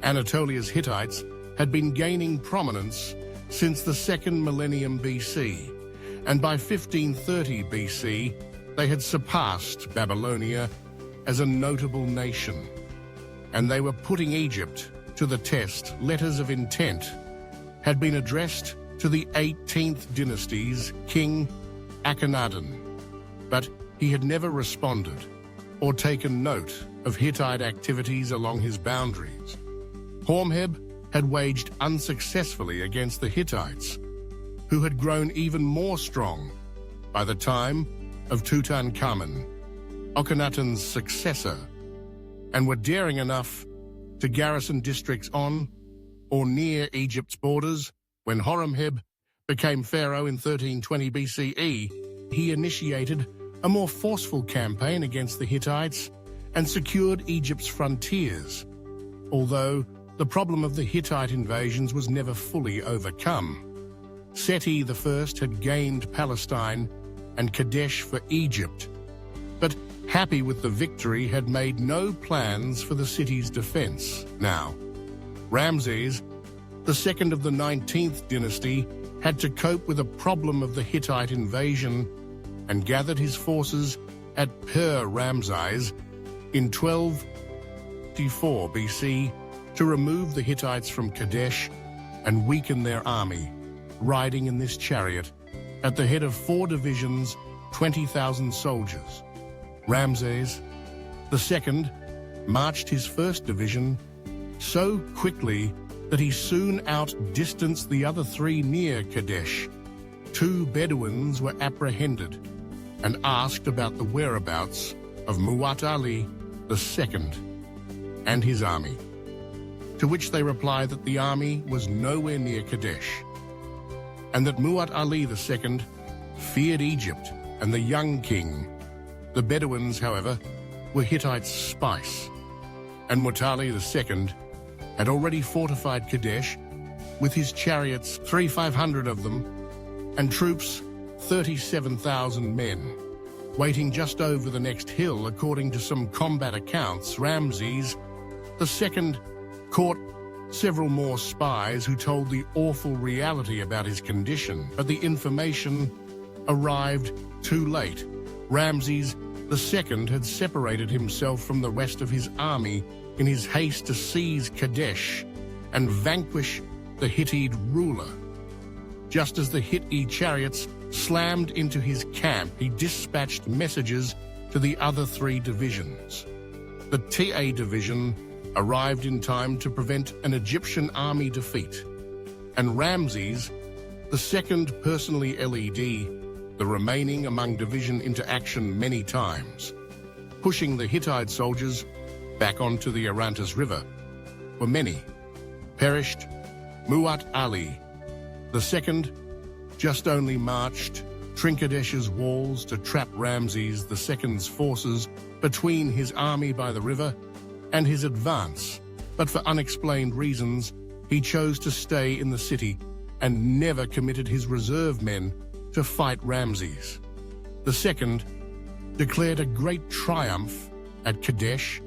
Anatolia's Hittites had been gaining prominence since the 2nd millennium BC, and by 1530 BC, they had surpassed Babylonia as a notable nation. And they were putting Egypt to the test. Letters of intent had been addressed to the 18th dynasty's King Akhenaten, but he had never responded or taken note of Hittite activities along his boundaries. Horemheb had waged unsuccessfully against the Hittites, who had grown even more strong by the time of Tutankhamun, Akhenaten's successor, and were daring enough to garrison districts on or near Egypt's borders. When Horemheb became pharaoh in 1320 BCE, he initiated a more forceful campaign against the Hittites and secured Egypt's frontiers, although the problem of the Hittite invasions was never fully overcome. Seti I had gained Palestine and Kadesh for Egypt, but happy with the victory, had made no plans for the city's defense. Now, Ramses, the second of the 19th dynasty, had to cope with the problem of the Hittite invasion and gathered his forces at Per-Ramses in 1254 BC to remove the Hittites from Kadesh and weaken their army, riding in this chariot at the head of 4 divisions, 20,000 soldiers. Ramses II marched his 1st division so quickly that he soon outdistanced the other 3 near Kadesh. 2 Bedouins were apprehended and asked about the whereabouts of Mu'at Ali II and his army, to which they replied that the army was nowhere near Kadesh, and that Mu'at Ali II feared Egypt and the young king. The Bedouins, however, were Hittite spice, and Mu'at II had already fortified Kadesh with his chariots, 3,500 of them, and troops, 37,000 men, waiting just over the next hill. According to some combat accounts, Ramses II caught several more spies who told the awful reality about his condition, but the information arrived too late. Ramses II had separated himself from the rest of his army in his haste to seize Kadesh and vanquish the Hittite ruler. Just as the Hittite chariots slammed into his camp, he dispatched messages to the other 3 divisions. The TA division arrived in time to prevent an Egyptian army defeat, and Ramses II personally led the remaining among division into action many times, pushing the Hittite soldiers back onto the Orontes River, where many perished. Mu'at Ali II just only marched Trinkadesh's walls to trap Ramses II's forces between his army by the river and his advance, but for unexplained reasons, he chose to stay in the city and never committed his reserve men to fight Ramses. The second declared a great triumph at Kadesh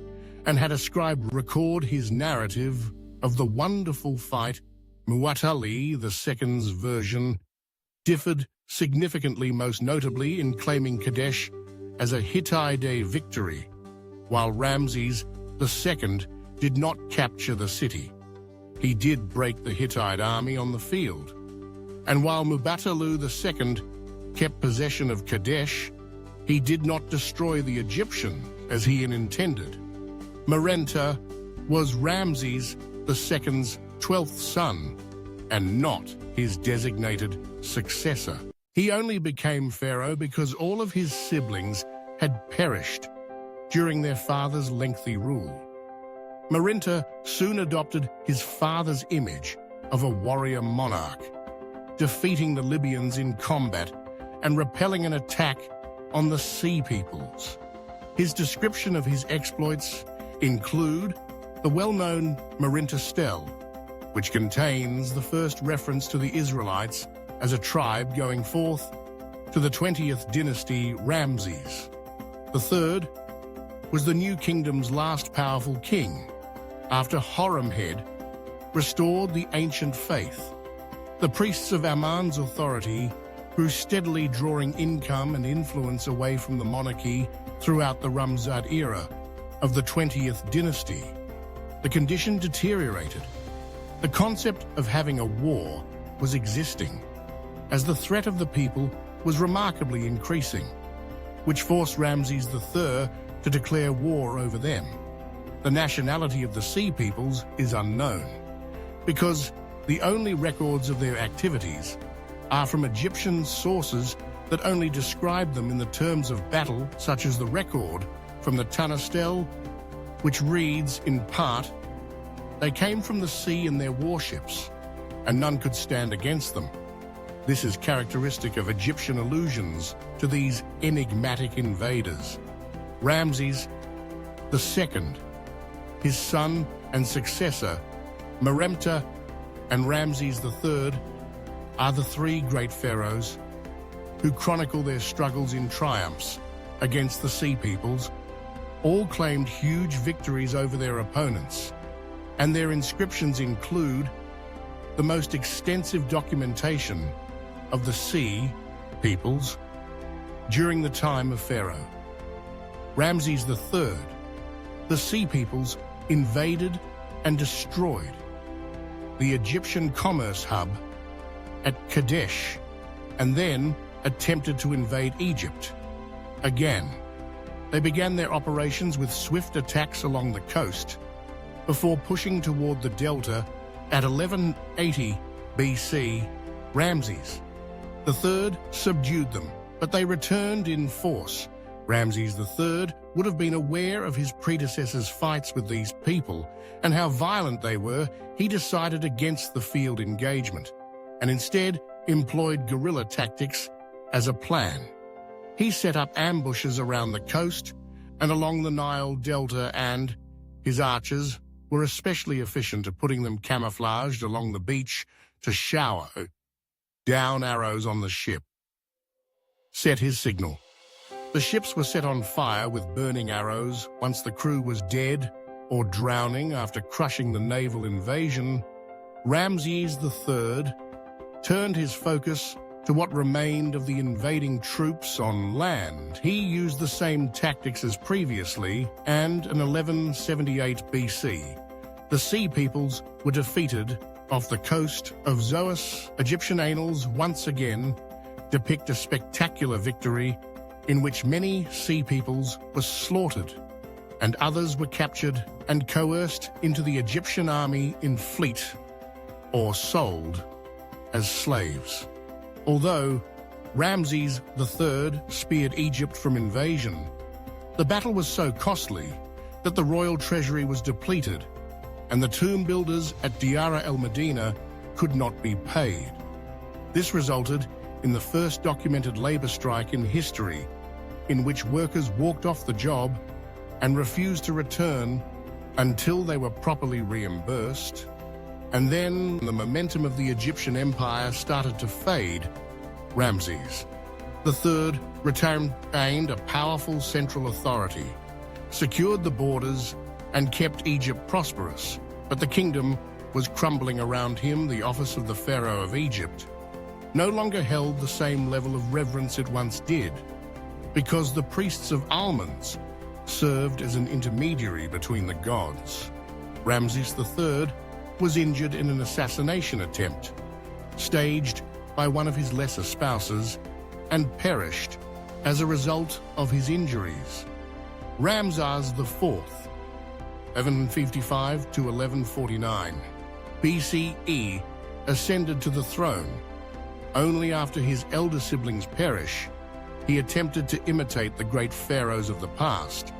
and had a scribe record his narrative of the wonderful fight. Mu'at Ali II's version differed significantly, most notably in claiming Kadesh as a Hittite victory, while Ramses II did not capture the city. He did break the Hittite army on the field, and while Mu'at-Alu II kept possession of Kadesh, he did not destroy the Egyptian as he had intended. Marenta was Ramses II's 12th son and not his designated successor. He only became pharaoh because all of his siblings had perished during their father's lengthy rule. Marenta soon adopted his father's image of a warrior monarch, defeating the Libyans in combat and repelling an attack on the Sea Peoples. His description of his exploits include the well-known Marenta Stele, which contains the first reference to the Israelites as a tribe going forth to the 20th dynasty Ramses. The third was the new kingdom's last powerful king, after Horemheb, restored the ancient faith. The priests of Amun's authority grew steadily, drawing income and influence away from the monarchy throughout the Ramzad era of the 20th dynasty. The condition deteriorated. The concept of having a war was existing, as the threat of the people was remarkably increasing, which forced Ramses III to declare war over them. The nationality of the Sea Peoples is unknown, because the only records of their activities are from Egyptian sources that only describe them in the terms of battle, such as the record from the Tanastel, which reads in part, "They came from the sea in their warships, and none could stand against them." This is characteristic of Egyptian allusions to these enigmatic invaders. Ramses II, his son and successor, Meremta, and Ramses III are the three great pharaohs who chronicle their struggles in triumphs against the Sea Peoples. All claimed huge victories over their opponents, and their inscriptions include the most extensive documentation of the Sea Peoples during the time of Pharaoh Ramses III. The Sea Peoples invaded and destroyed the Egyptian commerce hub at Kadesh, and then attempted to invade Egypt. Again, they began their operations with swift attacks along the coast, before pushing toward the delta. At 1180 BC, Ramses III subdued them, but they returned in force. Ramses III would have been aware of his predecessors' fights with these people and how violent they were. He decided against the field engagement and instead employed guerrilla tactics as a plan. He set up ambushes around the coast and along the Nile Delta, and his archers were especially efficient at putting them camouflaged along the beach to shower down arrows on the ship. Set his signal. The ships were set on fire with burning arrows once the crew was dead or drowning after crushing the naval invasion. Ramses III turned his focus to what remained of the invading troops on land. He used the same tactics as previously, and in 1178 BC, the Sea Peoples were defeated off the coast of Zoas. Egyptian annals once again depict a spectacular victory in which many Sea Peoples were slaughtered and others were captured and coerced into the Egyptian army in fleet or sold as slaves. Although Ramses III speared Egypt from invasion, the battle was so costly that the royal treasury was depleted and the tomb builders at Diara el-Medina could not be paid. This resulted in the first documented labor strike in history, in which workers walked off the job and refused to return until they were properly reimbursed. And then the momentum of the Egyptian empire started to fade. Ramses III retained a powerful central authority, secured the borders, and kept Egypt prosperous, but the kingdom was crumbling around him. The office of the Pharaoh of Egypt no longer held the same level of reverence it once did, because the priests of Almons served as an intermediary between the gods. Ramses III was injured in an assassination attempt, staged by one of his lesser spouses, and perished as a result of his injuries. Ramses IV, 1155 to 1149 BCE, ascended to the throne. Only after his elder siblings perished, he attempted to imitate the great pharaohs of the past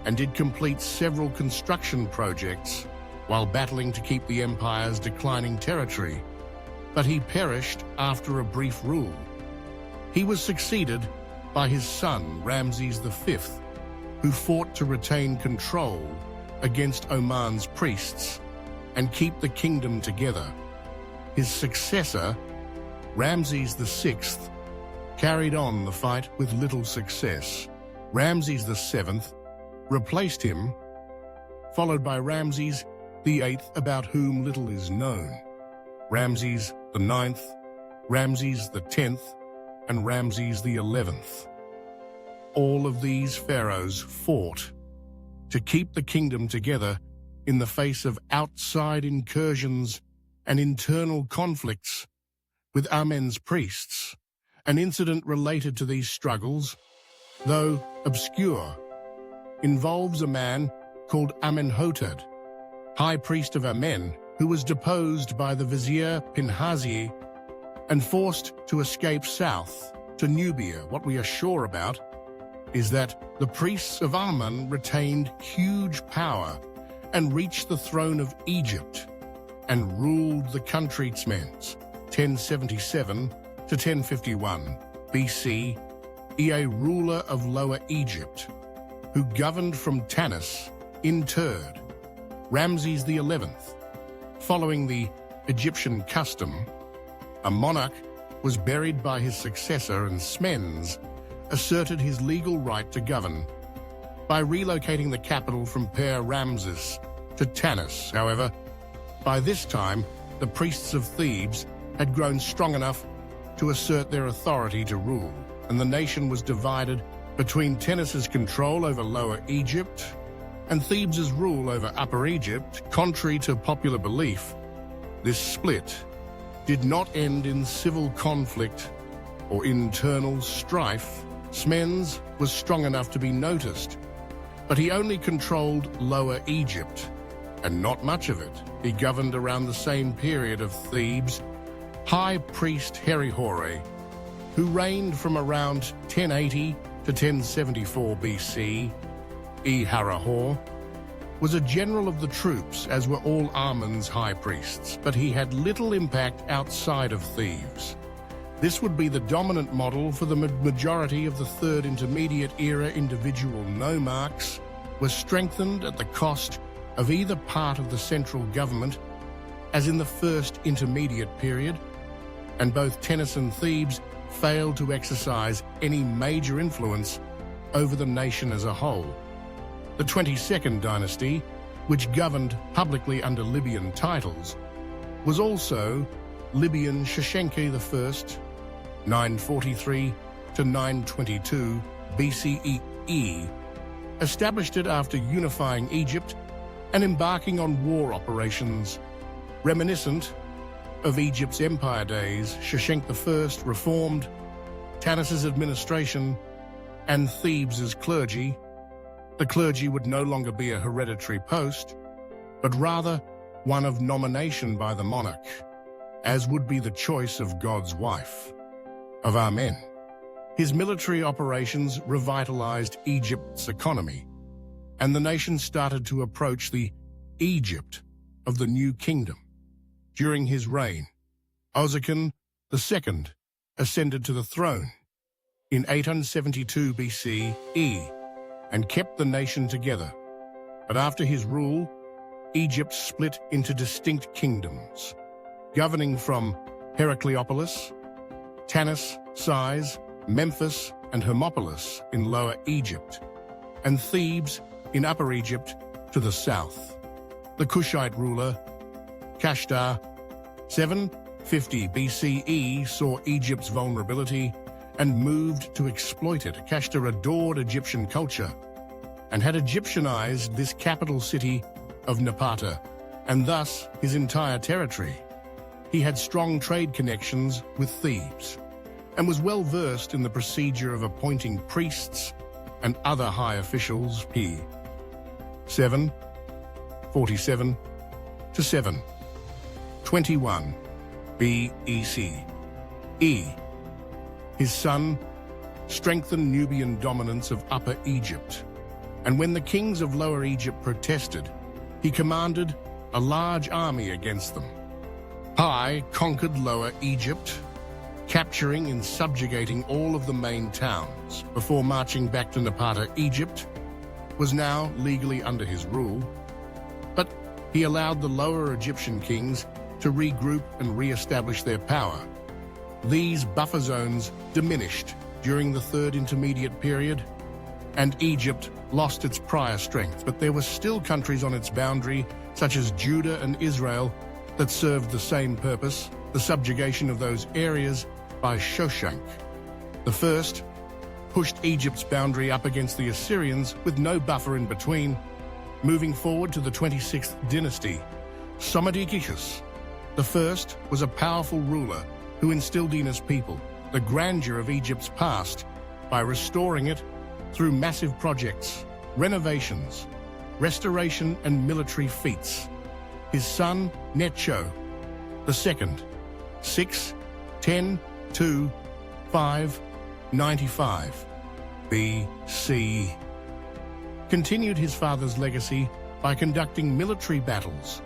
and did complete several construction projects while battling to keep the empire's declining territory, but he perished after a brief rule. He was succeeded by his son, Ramses V, who fought to retain control against Oman's priests and keep the kingdom together. His successor, Ramses VI, carried on the fight with little success. Ramses VII replaced him, followed by Ramses the eighth about whom little is known, Ramses the ninth, Ramses the 10th, and Ramses the 11th. All of these pharaohs fought to keep the kingdom together in the face of outside incursions and internal conflicts with Amen's priests. An incident related to these struggles, though obscure, involves a man called Amenhotep, high priest of Amen, who was deposed by the vizier Pinhazi and forced to escape south to Nubia. What we are sure about is that the priests of Amen retained huge power and reached the throne of Egypt and ruled the country 1077 to 1051 BC, a ruler of Lower Egypt, who governed from Tanis, interred Ramses the 11th. Following the Egyptian custom, a monarch was buried by his successor, and Smens asserted his legal right to govern by relocating the capital from Per Ramses to Tanis. However, by this time, the priests of Thebes had grown strong enough to assert their authority to rule, and the nation was divided between Tanis's control over Lower Egypt and Thebes's rule over Upper Egypt. Contrary to popular belief, this split did not end in civil conflict or internal strife. Smens was strong enough to be noticed, but he only controlled Lower Egypt, and not much of it. He governed around the same period of Thebes' high priest Herihore, who reigned from around 1080 to 1074 BC. Herihor was a general of the troops, as were all Amen's high priests, but he had little impact outside of Thebes. This would be the dominant model for the majority of the Third Intermediate Era. Individual nomarchs were strengthened at the cost of either part of the central government, as in the First Intermediate period, and both Tanis and Thebes failed to exercise any major influence over the nation as a whole. The 22nd dynasty, which governed publicly under Libyan titles, was also Libyan Sheshenki I, 943 to 922 BCE, established it after unifying Egypt and embarking on war operations reminiscent of Egypt's empire days. Sheshenk I reformed Tanis's administration and Thebes's clergy. The clergy would no longer be a hereditary post, but rather one of nomination by the monarch, as would be the choice of God's wife, of Amen. His military operations revitalized Egypt's economy, and the nation started to approach the Egypt of the new kingdom. During his reign, Ozakan II ascended to the throne in 872 BCE and kept the nation together. But after his rule, Egypt split into distinct kingdoms, governing from Heracleopolis, Tanis, Sais, Memphis, and Hermopolis in Lower Egypt, and Thebes in Upper Egypt to the south. The Kushite ruler, Kashtar, 750 BCE, saw Egypt's vulnerability and moved to exploit it. Kashtar adored Egyptian culture and had Egyptianized this capital city of Napata, and thus his entire territory. He had strong trade connections with Thebes and was well versed in the procedure of appointing priests and other high officials. P. 747 to 721 BEC. His son strengthened Nubian dominance of Upper Egypt, and when the kings of Lower Egypt protested, he commanded a large army against them. Pi conquered Lower Egypt, capturing and subjugating all of the main towns before marching back to Napata. Egypt was now legally under his rule, but he allowed the Lower Egyptian kings to regroup and re-establish their power. These buffer zones diminished during the Third Intermediate period, and Egypt lost its prior strength, but there were still countries on its boundary, such as Judah and Israel, that served the same purpose, the subjugation of those areas by Shoshank. The first pushed Egypt's boundary up against the Assyrians with no buffer in between, moving forward to the 26th dynasty. Psammetichus the first was a powerful ruler who instilled in his people the grandeur of Egypt's past by restoring it through massive projects, renovations, restoration and military feats. His son, Necho II, 6, 10, 2, 5, 95 BC, continued his father's legacy by conducting military battles,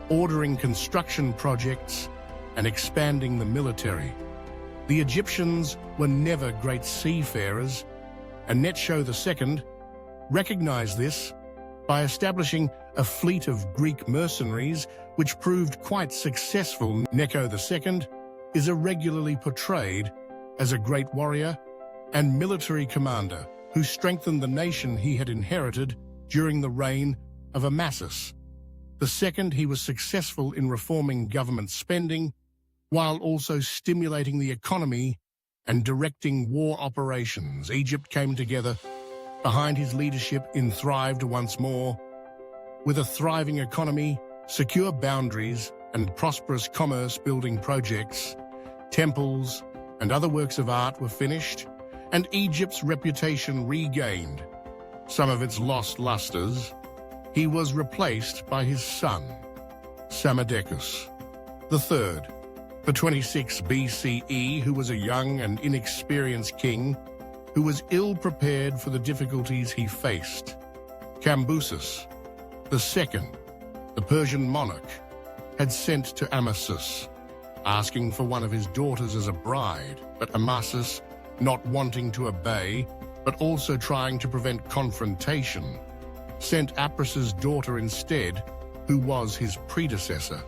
ordering construction projects, and expanding the military. The Egyptians were never great seafarers, and Necho II recognized this by establishing a fleet of Greek mercenaries which proved quite successful. Necho II is irregularly portrayed as a great warrior and military commander who strengthened the nation he had inherited during the reign of Amasis. Second, he was successful in reforming government spending while also stimulating the economy and directing war operations. Egypt came together behind his leadership and thrived once more. With a thriving economy, secure boundaries, and prosperous commerce-building projects, temples and other works of art were finished, and Egypt's reputation regained some of its lost lustres. He was replaced by his son, Psammetichus III, the 26 BCE, who was a young and inexperienced king who was ill-prepared for the difficulties he faced. Cambyses II, the Persian monarch, had sent to Amasis, asking for one of his daughters as a bride, but Amasis, not wanting to obey, but also trying to prevent confrontation, sent Apris's daughter instead, who was his predecessor.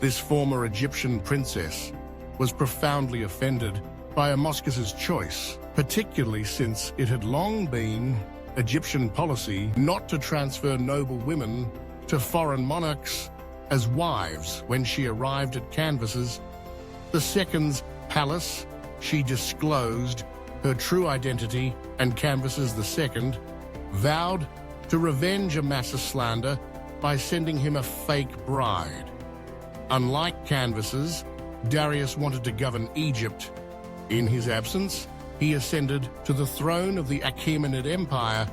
This former Egyptian princess was profoundly offended by Amasis' choice, particularly since it had long been Egyptian policy not to transfer noble women to foreign monarchs as wives. When she arrived at Cambyses II's palace, she disclosed her true identity, and Cambyses II vowed to revenge Amasis' slander by sending him a fake bride. Unlike Cambyses, Darius wanted to govern Egypt. In his absence, he ascended to the throne of the Achaemenid Empire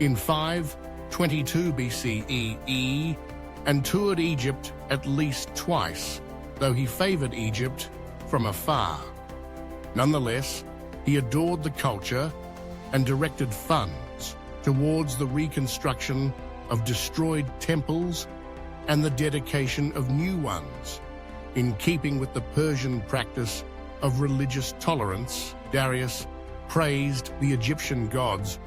in 522 BCE and toured Egypt at least twice, though he favored Egypt from afar. Nonetheless, he adored the culture and directed funds towards the reconstruction of destroyed temples and the dedication of new ones. In keeping with the Persian practice of religious tolerance, Darius praised the Egyptian gods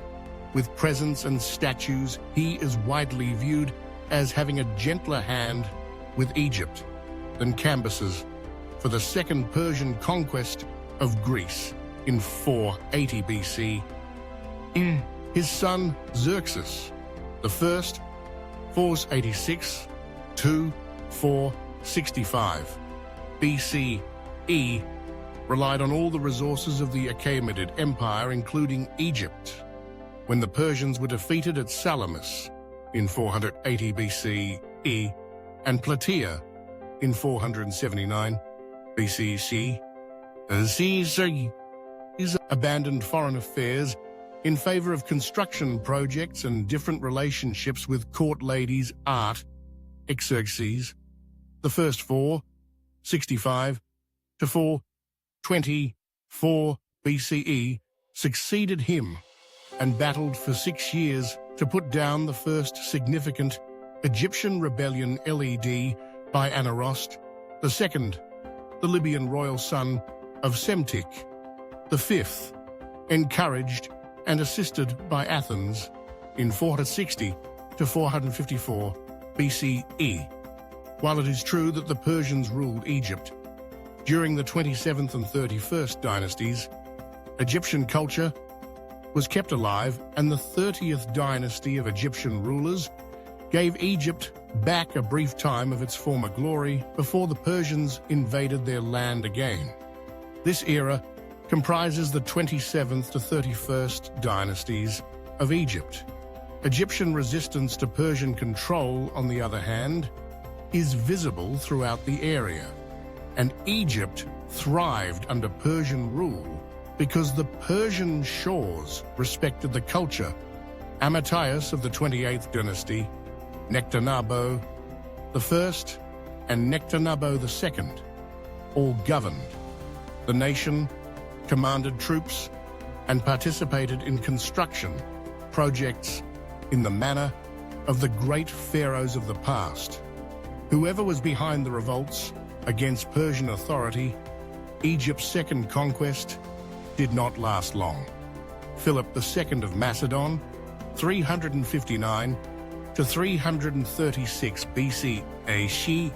with presents and statues. He is widely viewed as having a gentler hand with Egypt than Cambyses for the Second Persian conquest of Greece in 480 BC. His son Xerxes I, 486 to 465 BCE, relied on all the resources of the Achaemenid Empire, including Egypt. When the Persians were defeated at Salamis in 480 BCE and Plataea in 479 BCE, Xerxes abandoned foreign affairs in favor of construction projects and different relationships with court ladies. Xerxes I, 465 to 424 BCE, succeeded him and battled for 6 years to put down the first significant Egyptian rebellion led by Anarost II, the Libyan royal son of Psemtik V, encouraged and assisted by Athens in 460 to 454 BCE. While it is true that the Persians ruled Egypt during the 27th and 31st dynasties, Egyptian culture was kept alive, and the 30th dynasty of Egyptian rulers gave Egypt back a brief time of its former glory before the Persians invaded their land again. This era comprises the 27th to 31st dynasties of Egypt. Egyptian resistance to Persian control, on the other hand, is visible throughout the area, and Egypt thrived under Persian rule because the Persian shores respected the culture. Amatias of the 28th dynasty, Nectanebo I, and Nectanebo II all governed the nation, commanded troops, and participated in construction projects in the manner of the great pharaohs of the past. Whoever was behind the revolts against Persian authority, Egypt's second conquest did not last long. Philip II of Macedon, 359 to 336 BC,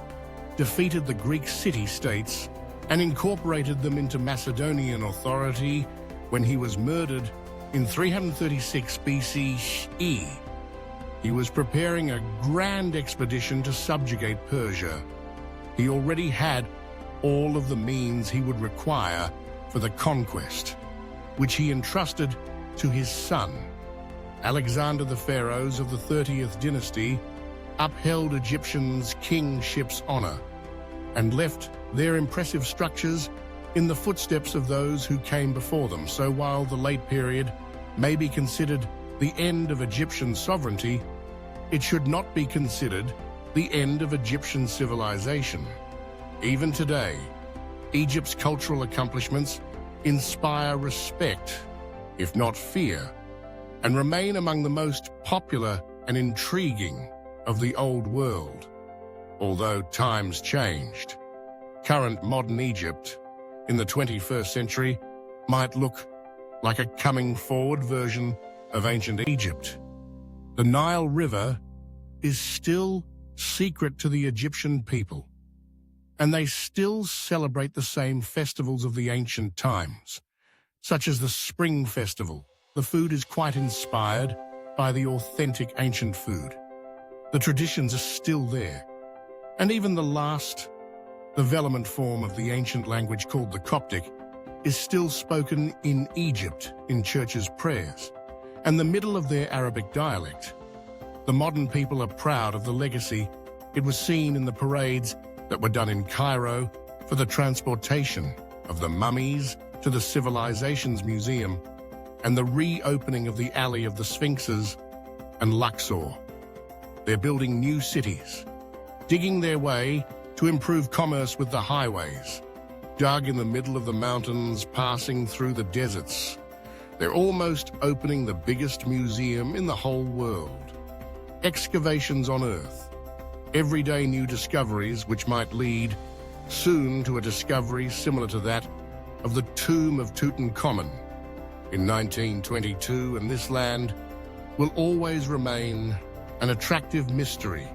defeated the Greek city-states and incorporated them into Macedonian authority when he was murdered in 336 BCE. He was preparing a grand expedition to subjugate Persia. He already had all of the means he would require for the conquest, which he entrusted to his son. Alexander the Pharaohs of the 30th dynasty upheld Egyptians' kingship's honor and left their impressive structures in the footsteps of those who came before them. So while the late period may be considered the end of Egyptian sovereignty, it should not be considered the end of Egyptian civilization. Even today, Egypt's cultural accomplishments inspire respect, if not fear, and remain among the most popular and intriguing of the old world. Although times changed, current modern Egypt in the 21st century might look like a coming forward version of ancient Egypt. The Nile River is still secret to the Egyptian people, and they still celebrate the same festivals of the ancient times, such as the Spring Festival. The food is quite inspired by the authentic ancient food. The traditions are still there, and even the last development form of the ancient language called the Coptic is still spoken in Egypt in churches' prayers, and the middle of their Arabic dialect. The modern people are proud of the legacy. It was seen in the parades that were done in Cairo for the transportation of the mummies to the Civilizations Museum and the reopening of the Alley of the Sphinxes and Luxor. They're building new cities, digging their way to improve commerce with the highways, dug in the middle of the mountains, passing through the deserts. They're almost opening the biggest museum in the whole world. Excavations on Earth, everyday new discoveries which might lead soon to a discovery similar to that of the tomb of Tutankhamun in 1922, and this land will always remain an attractive mystery,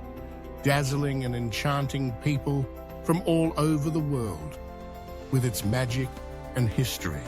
dazzling and enchanting people from all over the world with its magic and history.